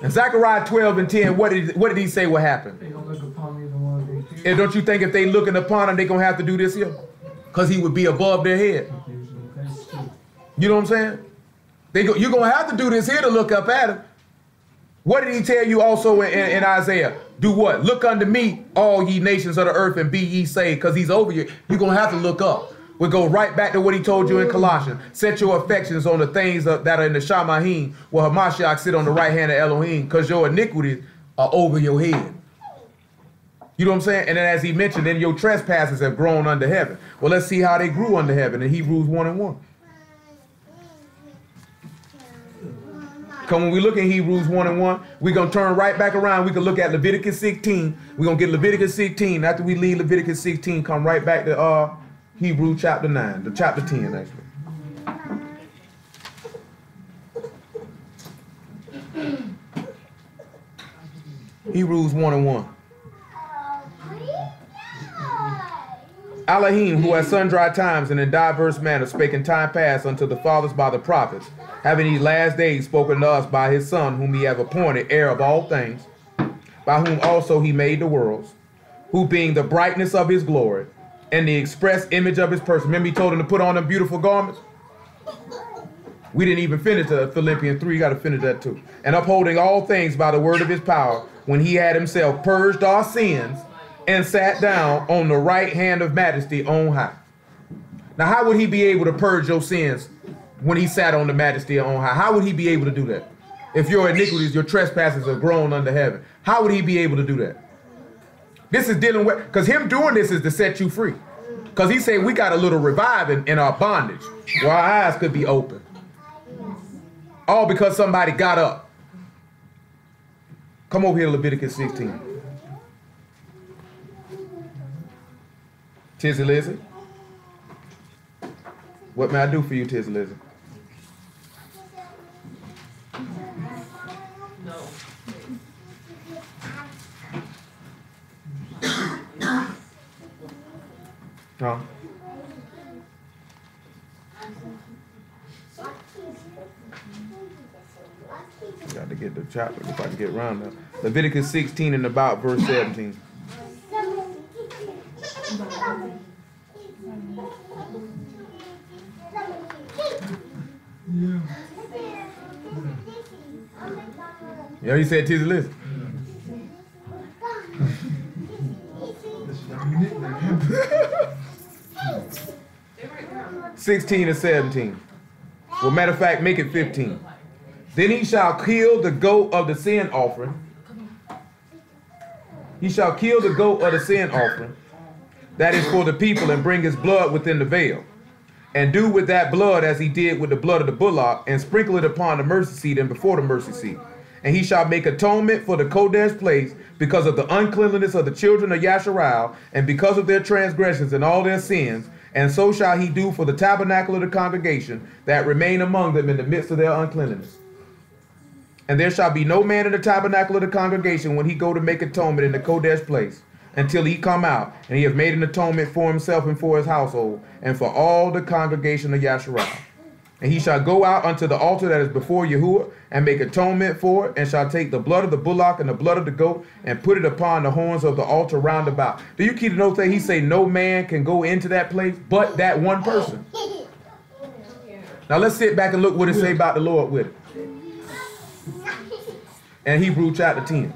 In Zechariah 12 and 10, what did he say will happen? They gonna look upon me the ones they fear. And don't you think if they looking upon him, they gonna have to do this here? Because he would be above their head. You know what I'm saying? You're gonna have to do this here to look up at him. What did he tell you also in Isaiah? Do what? Look unto me, all ye nations of the earth, and be ye saved, because he's over you. You're gonna have to look up. We'll go right back to what he told you in Colossians. Set your affections on the things that are in the Shamahim, where Hamashiach sit on the right hand of Elohim, because your iniquities are over your head. You know what I'm saying? And then as he mentioned, then your trespasses have grown under heaven. Well, let's see how they grew under heaven in Hebrews 1 and 1. Because when we look at Hebrews 1 and 1, we're going to turn right back around. We can look at Leviticus 16. We're going to get Leviticus 16. After we leave Leviticus 16, come right back to Hebrews chapter 9, the chapter 10 actually. Hebrews 1 and 1. Elohim, who at sundry times and in diverse manners spake in time past unto the fathers by the prophets, having these last days spoken to us by his Son, whom he hath appointed heir of all things, by whom also he made the worlds, who being the brightness of his glory, and the express image of his person. Remember he told him to put on them beautiful garments? We didn't even finish Philippians 3. You got to finish that too. And upholding all things by the word of his power, when he had himself purged our sins and sat down on the right hand of majesty on high. Now, how would he be able to purge your sins when he sat on the majesty on high? How would he be able to do that? If your iniquities, your trespasses are grown under heaven, how would he be able to do that? This is dealing with, because him doing this is to set you free. Because he said we got a little reviving in our bondage, where our eyes could be open. All because somebody got up. Come over here to Leviticus 16. Tizzy Lizzie. What may I do for you, Tizzy Lizzie? Huh? Got to get the chapter if I can get around that. Leviticus 16 and about verse 17. Yeah, he said Tizzy Lizzie. 16 and 17. Well, matter of fact, make it 15. Then he shall kill the goat of the sin offering. He shall kill the goat of the sin offering, that is for the people, and bring his blood within the veil, and do with that blood as he did with the blood of the bullock, and sprinkle it upon the mercy seat and before the mercy seat. And he shall make atonement for the Kodesh place because of the uncleanliness of the children of Yasharal, and because of their transgressions and all their sins. And so shall he do for the tabernacle of the congregation that remain among them in the midst of their uncleanliness. And there shall be no man in the tabernacle of the congregation when he go to make atonement in the Kodesh place, until he come out, and he have made an atonement for himself and for his household, and for all the congregation of Yasharal. And he shall go out unto the altar that is before Yahuwah, and make atonement for it, and shall take the blood of the bullock and the blood of the goat, and put it upon the horns of the altar round about. Do you keep the note that he say no man can go into that place but that one person? Now let's sit back and look what it say about the Lord with it. And Hebrews chapter 10.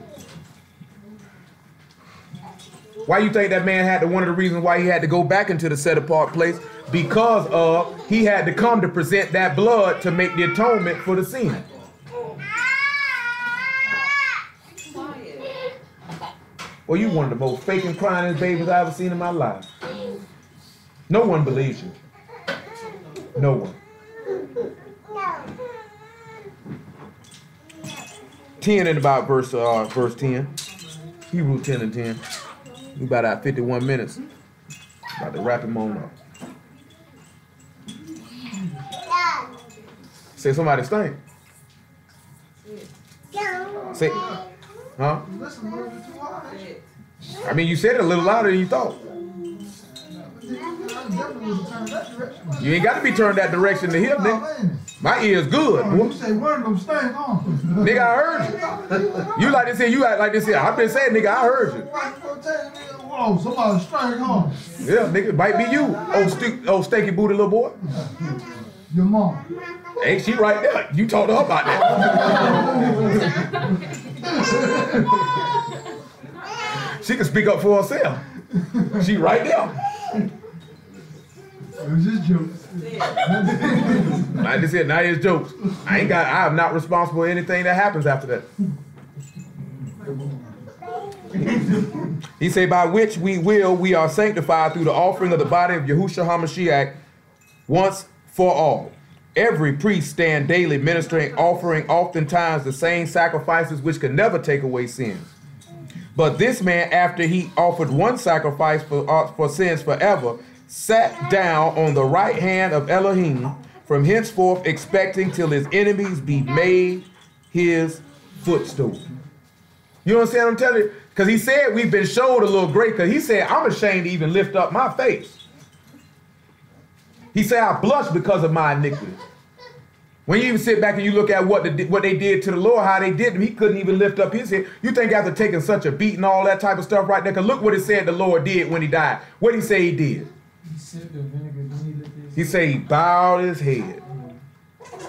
Why you think that man had to, one of the reasons why he had to go back into the set apart place? Because of he had to come to present that blood to make the atonement for the sin. Well, you one of the most fake and crying babies I ever seen in my life. No one believes you. No one. 10 and about verse 10. Hebrews 10 and 10. We about at 51 minutes. About to wrap him on up. Say somebody stink. Say, huh? I mean, you said it a little louder than you thought. You ain't got to be turned that direction to hear, nigga. My ear's good, boy. You say one of them stank on. Nigga, I heard you. You like this here, you act like this here. I've been saying, nigga, I heard you. Whoa, somebody stank on. Yeah, nigga, it might be you. Old stinky booty little boy. Your mom. Hey, she right there. You told her about that. She can speak up for herself. She right there. It was just jokes. Like this here, now it's jokes. I am not responsible for anything that happens after that. He say, by which we are sanctified through the offering of the body of Yahushua HaMashiach once for all. Every priest stand daily ministering, offering oftentimes the same sacrifices which can never take away sins. But this man, after he offered one sacrifice for sins forever, sat down on the right hand of Elohim, from henceforth expecting till his enemies be made his footstool. You understand what I'm telling you? Because he said we've been showed a little great, because he said, I'm ashamed to even lift up my face. He said, I blush because of my iniquity. When you even sit back and you look at what they did to the Lord, how they did him, he couldn't even lift up his head. You think after taking such a beating, all that type of stuff right there, because look what it said the Lord did when he died. What did he say he did? He sipped the vinegar, then he lifted his He said he bowed his head.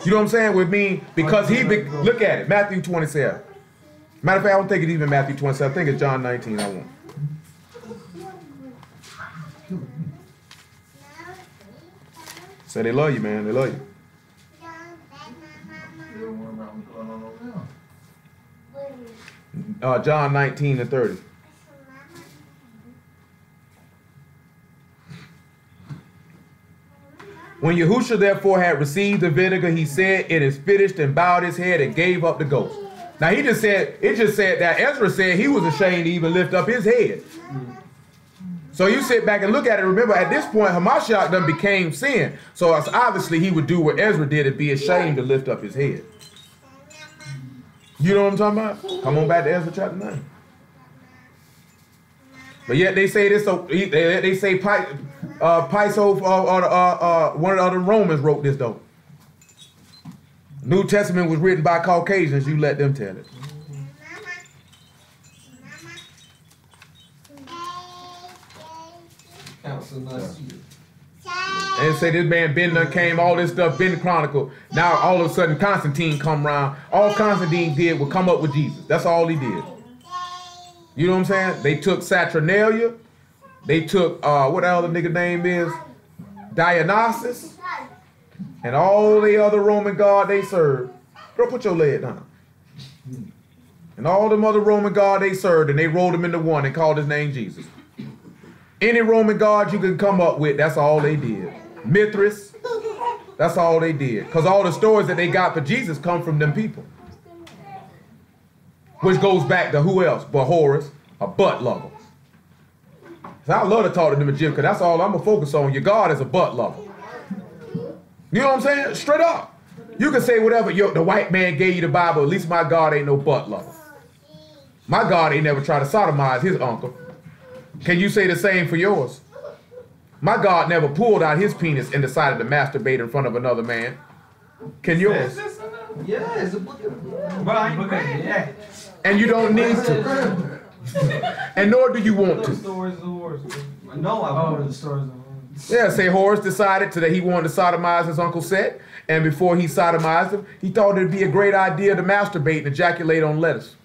You know what I'm saying? With me, because look at it, Matthew 27. Matter of fact, I don't think it's even Matthew 27. I think it's John 19 I want. So they love you, man. They love you. John 19 and 30. When Yahushua therefore had received the vinegar, he said, it is finished, and bowed his head and gave up the ghost. Now it just said that Ezra said he was ashamed to even lift up his head. So you sit back and look at it. Remember, at this point, Hamashiach done became sin. So obviously he would do what Ezra did and be ashamed to lift up his head. You know what I'm talking about? Come on back to Ezra chapter 9. But yet they say this. So they say Piso, one of the other Romans wrote this though. New Testament was written by Caucasians. You let them tell it. And say this man Ben done came, all this stuff been chronicled. Now all of a sudden Constantine come around. All Constantine did was come up with Jesus. That's all he did. You know what I'm saying? They took Saturnalia. They took what the other nigga name is? Dionysus. And all the other Roman god they served. Girl, put your leg down. And all them other Roman god they served, and they rolled them into one and called his name Jesus. Any Roman god you can come up with, that's all they did. Mithras, that's all they did. Because all the stories that they got for Jesus come from them people. Which goes back to who else but Horus, a butt lover. So I love to talk to them in gym, because that's all I'm going to focus on. Your God is a butt lover. You know what I'm saying? Straight up. You can say whatever. The white man gave you the Bible. At least my God ain't no butt lover. My God ain't never tried to sodomize his uncle. Can you say the same for yours? My God never pulled out his penis and decided to masturbate in front of another man. Can yours? Yeah, it's a book of But I ain't read that. And you don't need to. And nor do you want to. Stories of horse. No, I Oh, won't. the stories of horse. Yeah, say Horus decided that he wanted to sodomize his Uncle Set, and before he sodomized him, he thought it'd be a great idea to masturbate and ejaculate on lettuce.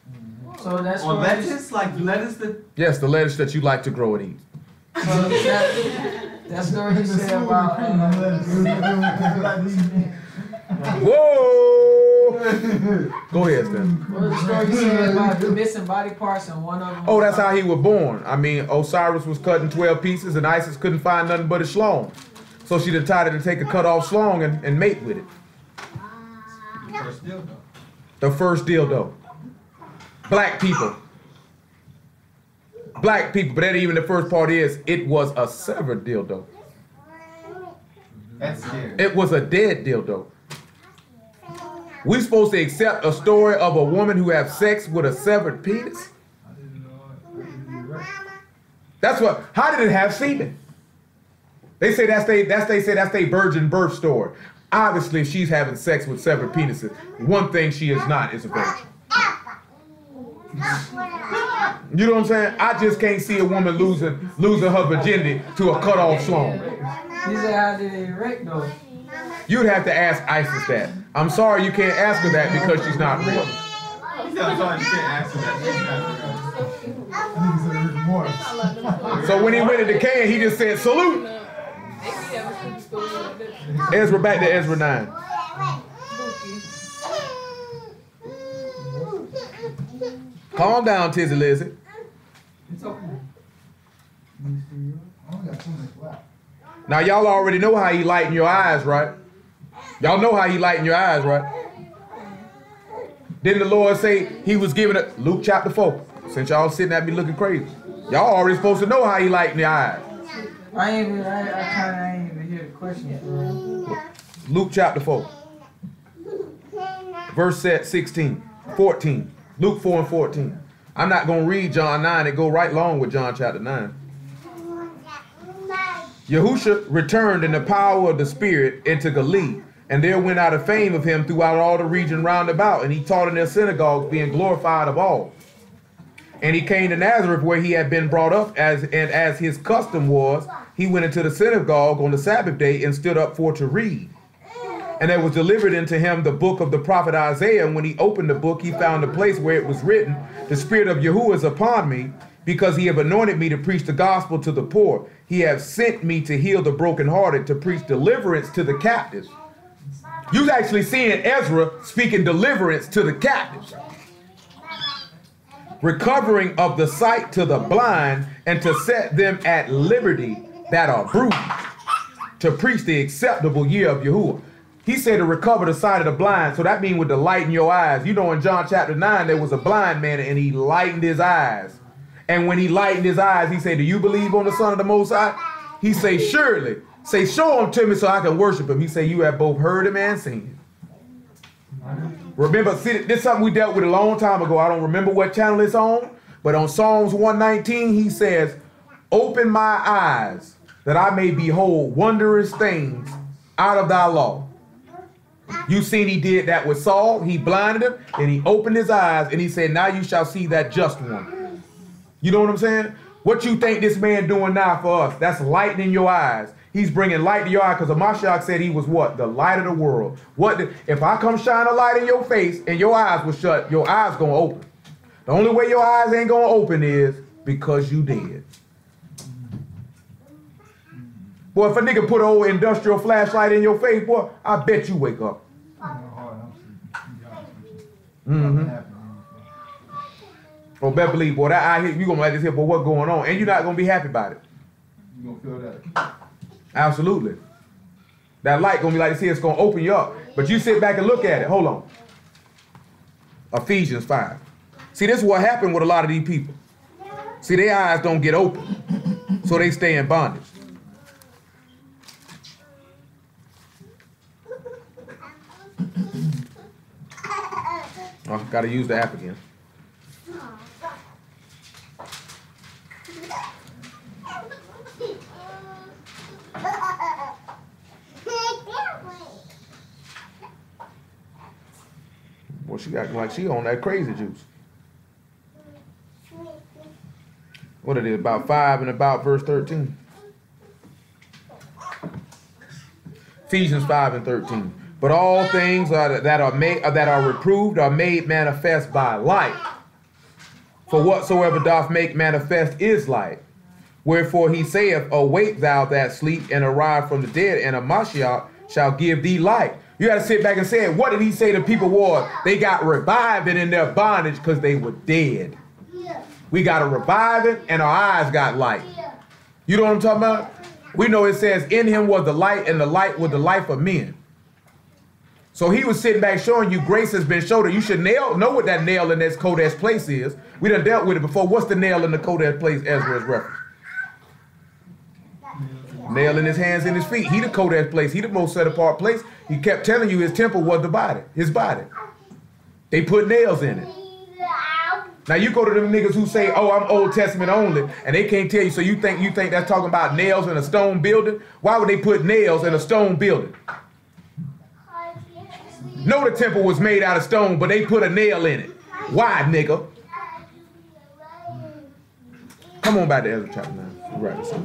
So that's On what lettuce? Like lettuce that... Yes, the lettuce that you like to grow and eat. So that story he said about Whoa! Go ahead, Stan. what was the story he said about the missing body parts and one of them. Oh, that's how he was born. I mean, Osiris was cut in 12 pieces, and Isis couldn't find nothing but a schlong. So she decided to take a cut off schlong and mate with it. First dildo. The first dildo. Black people. Black people, but that even the first part is, it was a severed dildo. That's scary. It was a dead dildo. We supposed to accept a story of a woman who have sex with a severed penis? That's what. How did it have semen? They say that's they virgin birth story. Obviously, if she's having sex with several penises, one thing she is not is a virgin. You know what I'm saying? I just can't see a woman losing her virginity to a cut off schlong. He said, how did it erect though? You'd have to ask Isis that. I'm sorry you can't ask her that because she's not real. I'm sorry, you can't ask her that. So when he went to Cain, he just said, salute. Ezra, back to Ezra 9. Calm down, Tizzy Lizzy. Now y'all already know how he lighten your eyes, right? Y'all know how he lighten your eyes, right? Didn't the Lord say he was giving it? Luke chapter 4. Since y'all sitting at me looking crazy. Y'all already supposed to know how he lighten your eyes. I ain't even hear the question. Luke chapter 4. Verse 16, 14. Luke 4 and 14. I'm not going to read John 9 and go right along with John chapter 9. Yahusha returned in the power of the Spirit into Galilee, and there went out a fame of him throughout all the region round about, and he taught in their synagogues, being glorified of all. And he came to Nazareth, where he had been brought up, as his custom was, he went into the synagogue on the Sabbath day and stood up for to read. And there was delivered unto him the book of the prophet Isaiah. And when he opened the book, he found the place where it was written, the Spirit of Yahuwah is upon me, because he have anointed me to preach the gospel to the poor. He have sent me to heal the brokenhearted, to preach deliverance to the captives. You actually seeing Ezra speaking deliverance to the captives. Recovering of the sight to the blind, and to set them at liberty that are bruised, to preach the acceptable year of Yahuwah. He said to recover the sight of the blind, so that means with the light in your eyes. You know, in John chapter 9, there was a blind man and he lightened his eyes. And when he lightened his eyes, he said, do you believe on the Son of the Most High? He say, surely. Say, show him to me so I can worship him. He say, you have both heard him and seen him. Remember, see, this is something we dealt with a long time ago. I don't remember what channel it's on, but on Psalms 119, he says, open my eyes that I may behold wondrous things out of thy law. You seen he did that with Saul. He blinded him and he opened his eyes and he said, now you shall see that just one. You know what I'm saying? What you think this man doing now for us? That's lightening your eyes. He's bringing light to your eye, because Mashiach said he was what? The light of the world. If I come shine a light in your face and your eyes will shut, your eyes going to open. The only way your eyes ain't going to open is because you dead. Boy, if a nigga put an old industrial flashlight in your face, boy, I bet you wake up. Oh, better believe, boy, that eye hit, you gonna like this here, boy, what's going on? And you're not gonna be happy about it. You gonna feel that? Absolutely. That light gonna be like this here, it's gonna open you up. But you sit back and look at it. Hold on. Ephesians 5. See, this is what happened with a lot of these people. See, their eyes don't get open, so they stay in bondage. Oh, gotta use the app again. Well, she got like she on that crazy juice. What it is, about 5 and about verse 13. Ephesians 5 and 13. But all things that are reproved are made manifest by light. For whatsoever doth make manifest is light. Wherefore he saith, awake thou that sleep, and arise from the dead, and a Mashiach shall give thee light. You got to sit back and say, what did he say to people was? They got revived in their bondage because they were dead. We got to revive it, and our eyes got light. You know what I'm talking about? We know it says, in him was the light, and the light was the life of men. So he was sitting back showing you grace has been shown. You should know what that nail in this Kodesh place is. We done dealt with it before. What's the nail in the Kodesh place Ezra's reference? Nail in his hands and his feet. He the Kodesh place. He the most set apart place. He kept telling you his temple was the body, his body. They put nails in it. Now you go to them niggas who say, oh, I'm Old Testament only, and they can't tell you, so you think that's talking about nails in a stone building? Why would they put nails in a stone building? know the temple was made out of stone, but they put a nail in it. Why, nigga? Come on back to Ezra chapter 9. Right, this up.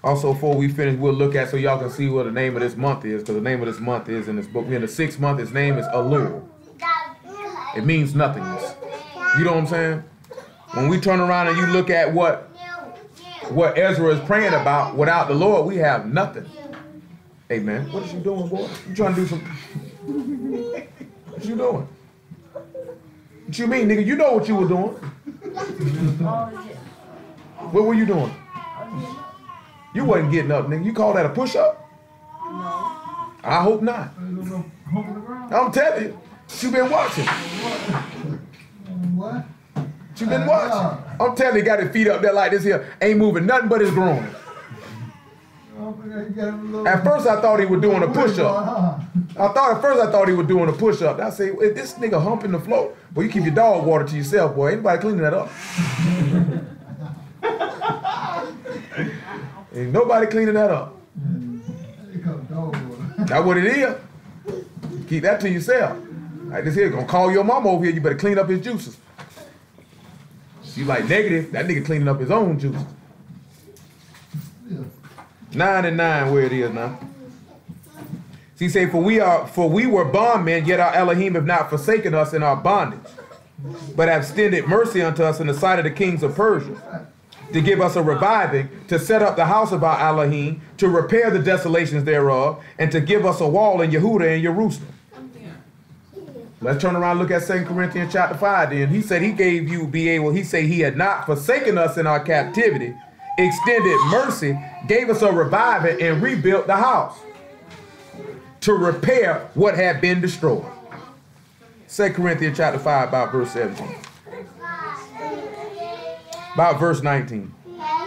Also, before we finish, we'll look at so y'all can see what the name of this month is, because the name of this month is in this book. We're in the 6th month. Its name is Elul. It means nothingness. You know what I'm saying? When we turn around and you look at what Ezra is praying about, without the Lord, we have nothing. Hey man, what is you doing, boy? You trying to do some? What you doing? What you mean, nigga? You know what you were doing. What were you doing? You wasn't getting up, nigga. You call that a push-up? I hope not. I'm telling you, you been watching. What? You been watching. I'm telling you, got his feet up there like this here. Ain't moving nothing but his groin. At first, I thought he was doing a push-up. At first I thought he was doing a push-up. I say, if this nigga humping the floor, boy, you keep your dog water to yourself, boy. Ain't nobody cleaning that up. Ain't nobody cleaning that up. That's what it is. Keep that to yourself. Like this here, gonna call your mama over here, you better clean up his juices. She like negative, that nigga cleaning up his own juices. 9 and 9, where it is now. He say, for we were bondmen, yet our Elohim have not forsaken us in our bondage, but have extended mercy unto us in the sight of the kings of Persia, to give us a reviving, to set up the house of our Elohim, to repair the desolations thereof, and to give us a wall in Yehuda and Jerusalem. Let's turn around and look at 2 Corinthians chapter 5 then. He said he gave you he said he had not forsaken us in our captivity, extended mercy, gave us a reviving, and rebuilt the house to repair what had been destroyed. 2 Corinthians chapter 5 about verse 17. About verse 19.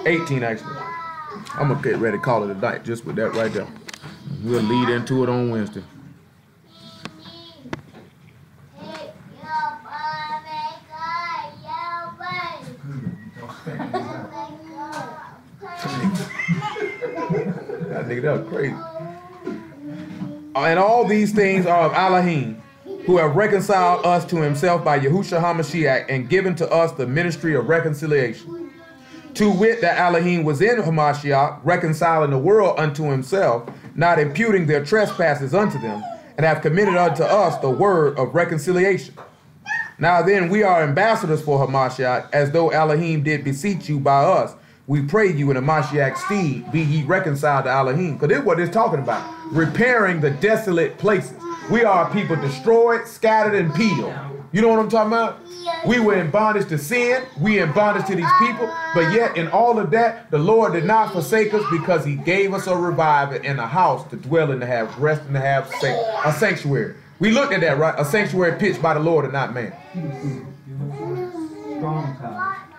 18 actually. I'm going to get ready to call it a night just with that right there. We'll lead into it on Wednesday. That nigga, that was crazy. And all these things are of Elohim, who have reconciled us to himself by Yahushua HaMashiach and given to us the ministry of reconciliation. To wit, that Elohim was in HaMashiach, reconciling the world unto himself, not imputing their trespasses unto them, and have committed unto us the word of reconciliation. Now then, we are ambassadors for HaMashiach, as though Elohim did beseech you by us. We pray you in Hamashiach's stead, be ye reconciled to Elohim. Because this is what it's talking about. Repairing the desolate places. We are a people destroyed, scattered, and peeled. You know what I'm talking about? We were in bondage to sin. We in bondage to these people. But yet in all of that, the Lord did not forsake us because he gave us a revival and a house to dwell in, to have rest and to have a sanctuary. We looked at that, right? A sanctuary pitched by the Lord and not man. You know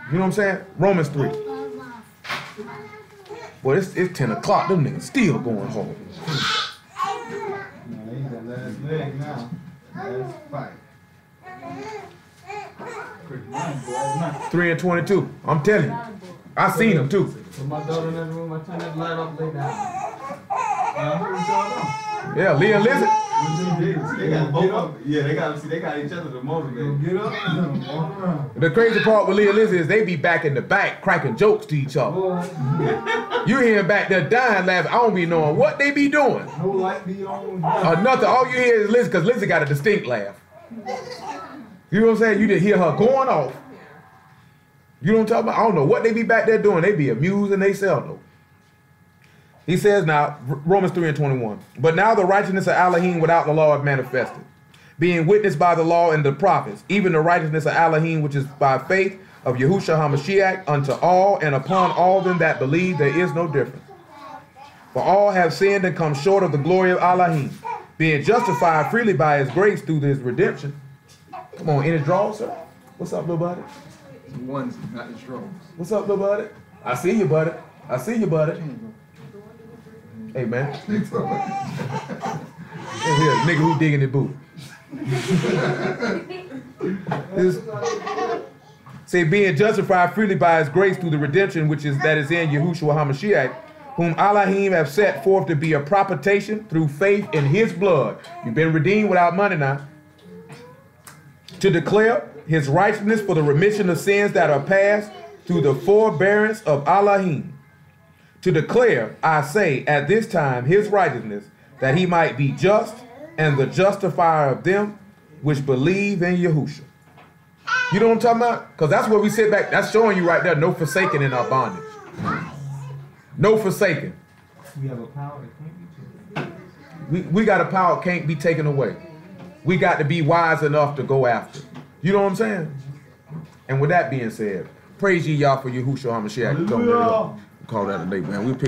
what I'm saying? Romans 3. Boy, it's 10 o'clock. Them niggas still going home. No, he's the last leg now. Last fight. 3 and 22. I'm telling you. I seen them too. With my daughter in that room, I turned that light off, lay down. I heard what y'all know. Yeah, Leah and Lizzie. They got both of them. Yeah, they got each other to motivate. Get up and walk around. The crazy part with Leah and Lizzie is they be back in the back cracking jokes to each other. You hear them back there dying laughing. I don't be knowing what they be doing. No light be on. Nothing. All you hear is Lizzie, because Lizzie got a distinct laugh. You know what I'm saying? You just hear her going off. You know what I'm talking about? I don't know what they be back there doing. They be amusing themselves though. He says now, Romans 3 and 21, but now the righteousness of Elohim without the law is manifested, being witnessed by the law and the prophets, even the righteousness of Elohim, which is by faith of Yahushua HaMashiach, unto all and upon all them that believe there is no difference. For all have sinned and come short of the glory of Elohim, being justified freely by his grace through his redemption. Come on, in his draws, sir. What's up, little buddy? One's not his draws. What's up, little buddy? I see you, buddy. I see you, buddy. Hey, man. Here, nigga who digging the boot. Say, being justified freely by his grace through the redemption that is in Yahushua HaMashiach, whom Elohim have set forth to be a propitiation through faith in his blood. You've been redeemed without money now. To declare his righteousness for the remission of sins that are past through the forbearance of Elohim. To declare, I say, at this time his righteousness, that he might be just and the justifier of them which believe in Yahushua. You know what I'm talking about? Because that's what we sit back. That's showing you right there, no forsaking in our bondage. No forsaking. We have a power that can't be taken. We got a power that can't be taken away. We got to be wise enough to go after. You know what I'm saying? And with that being said, praise ye y'all for Yahushua HaMashiach. Call that a day, man. We pick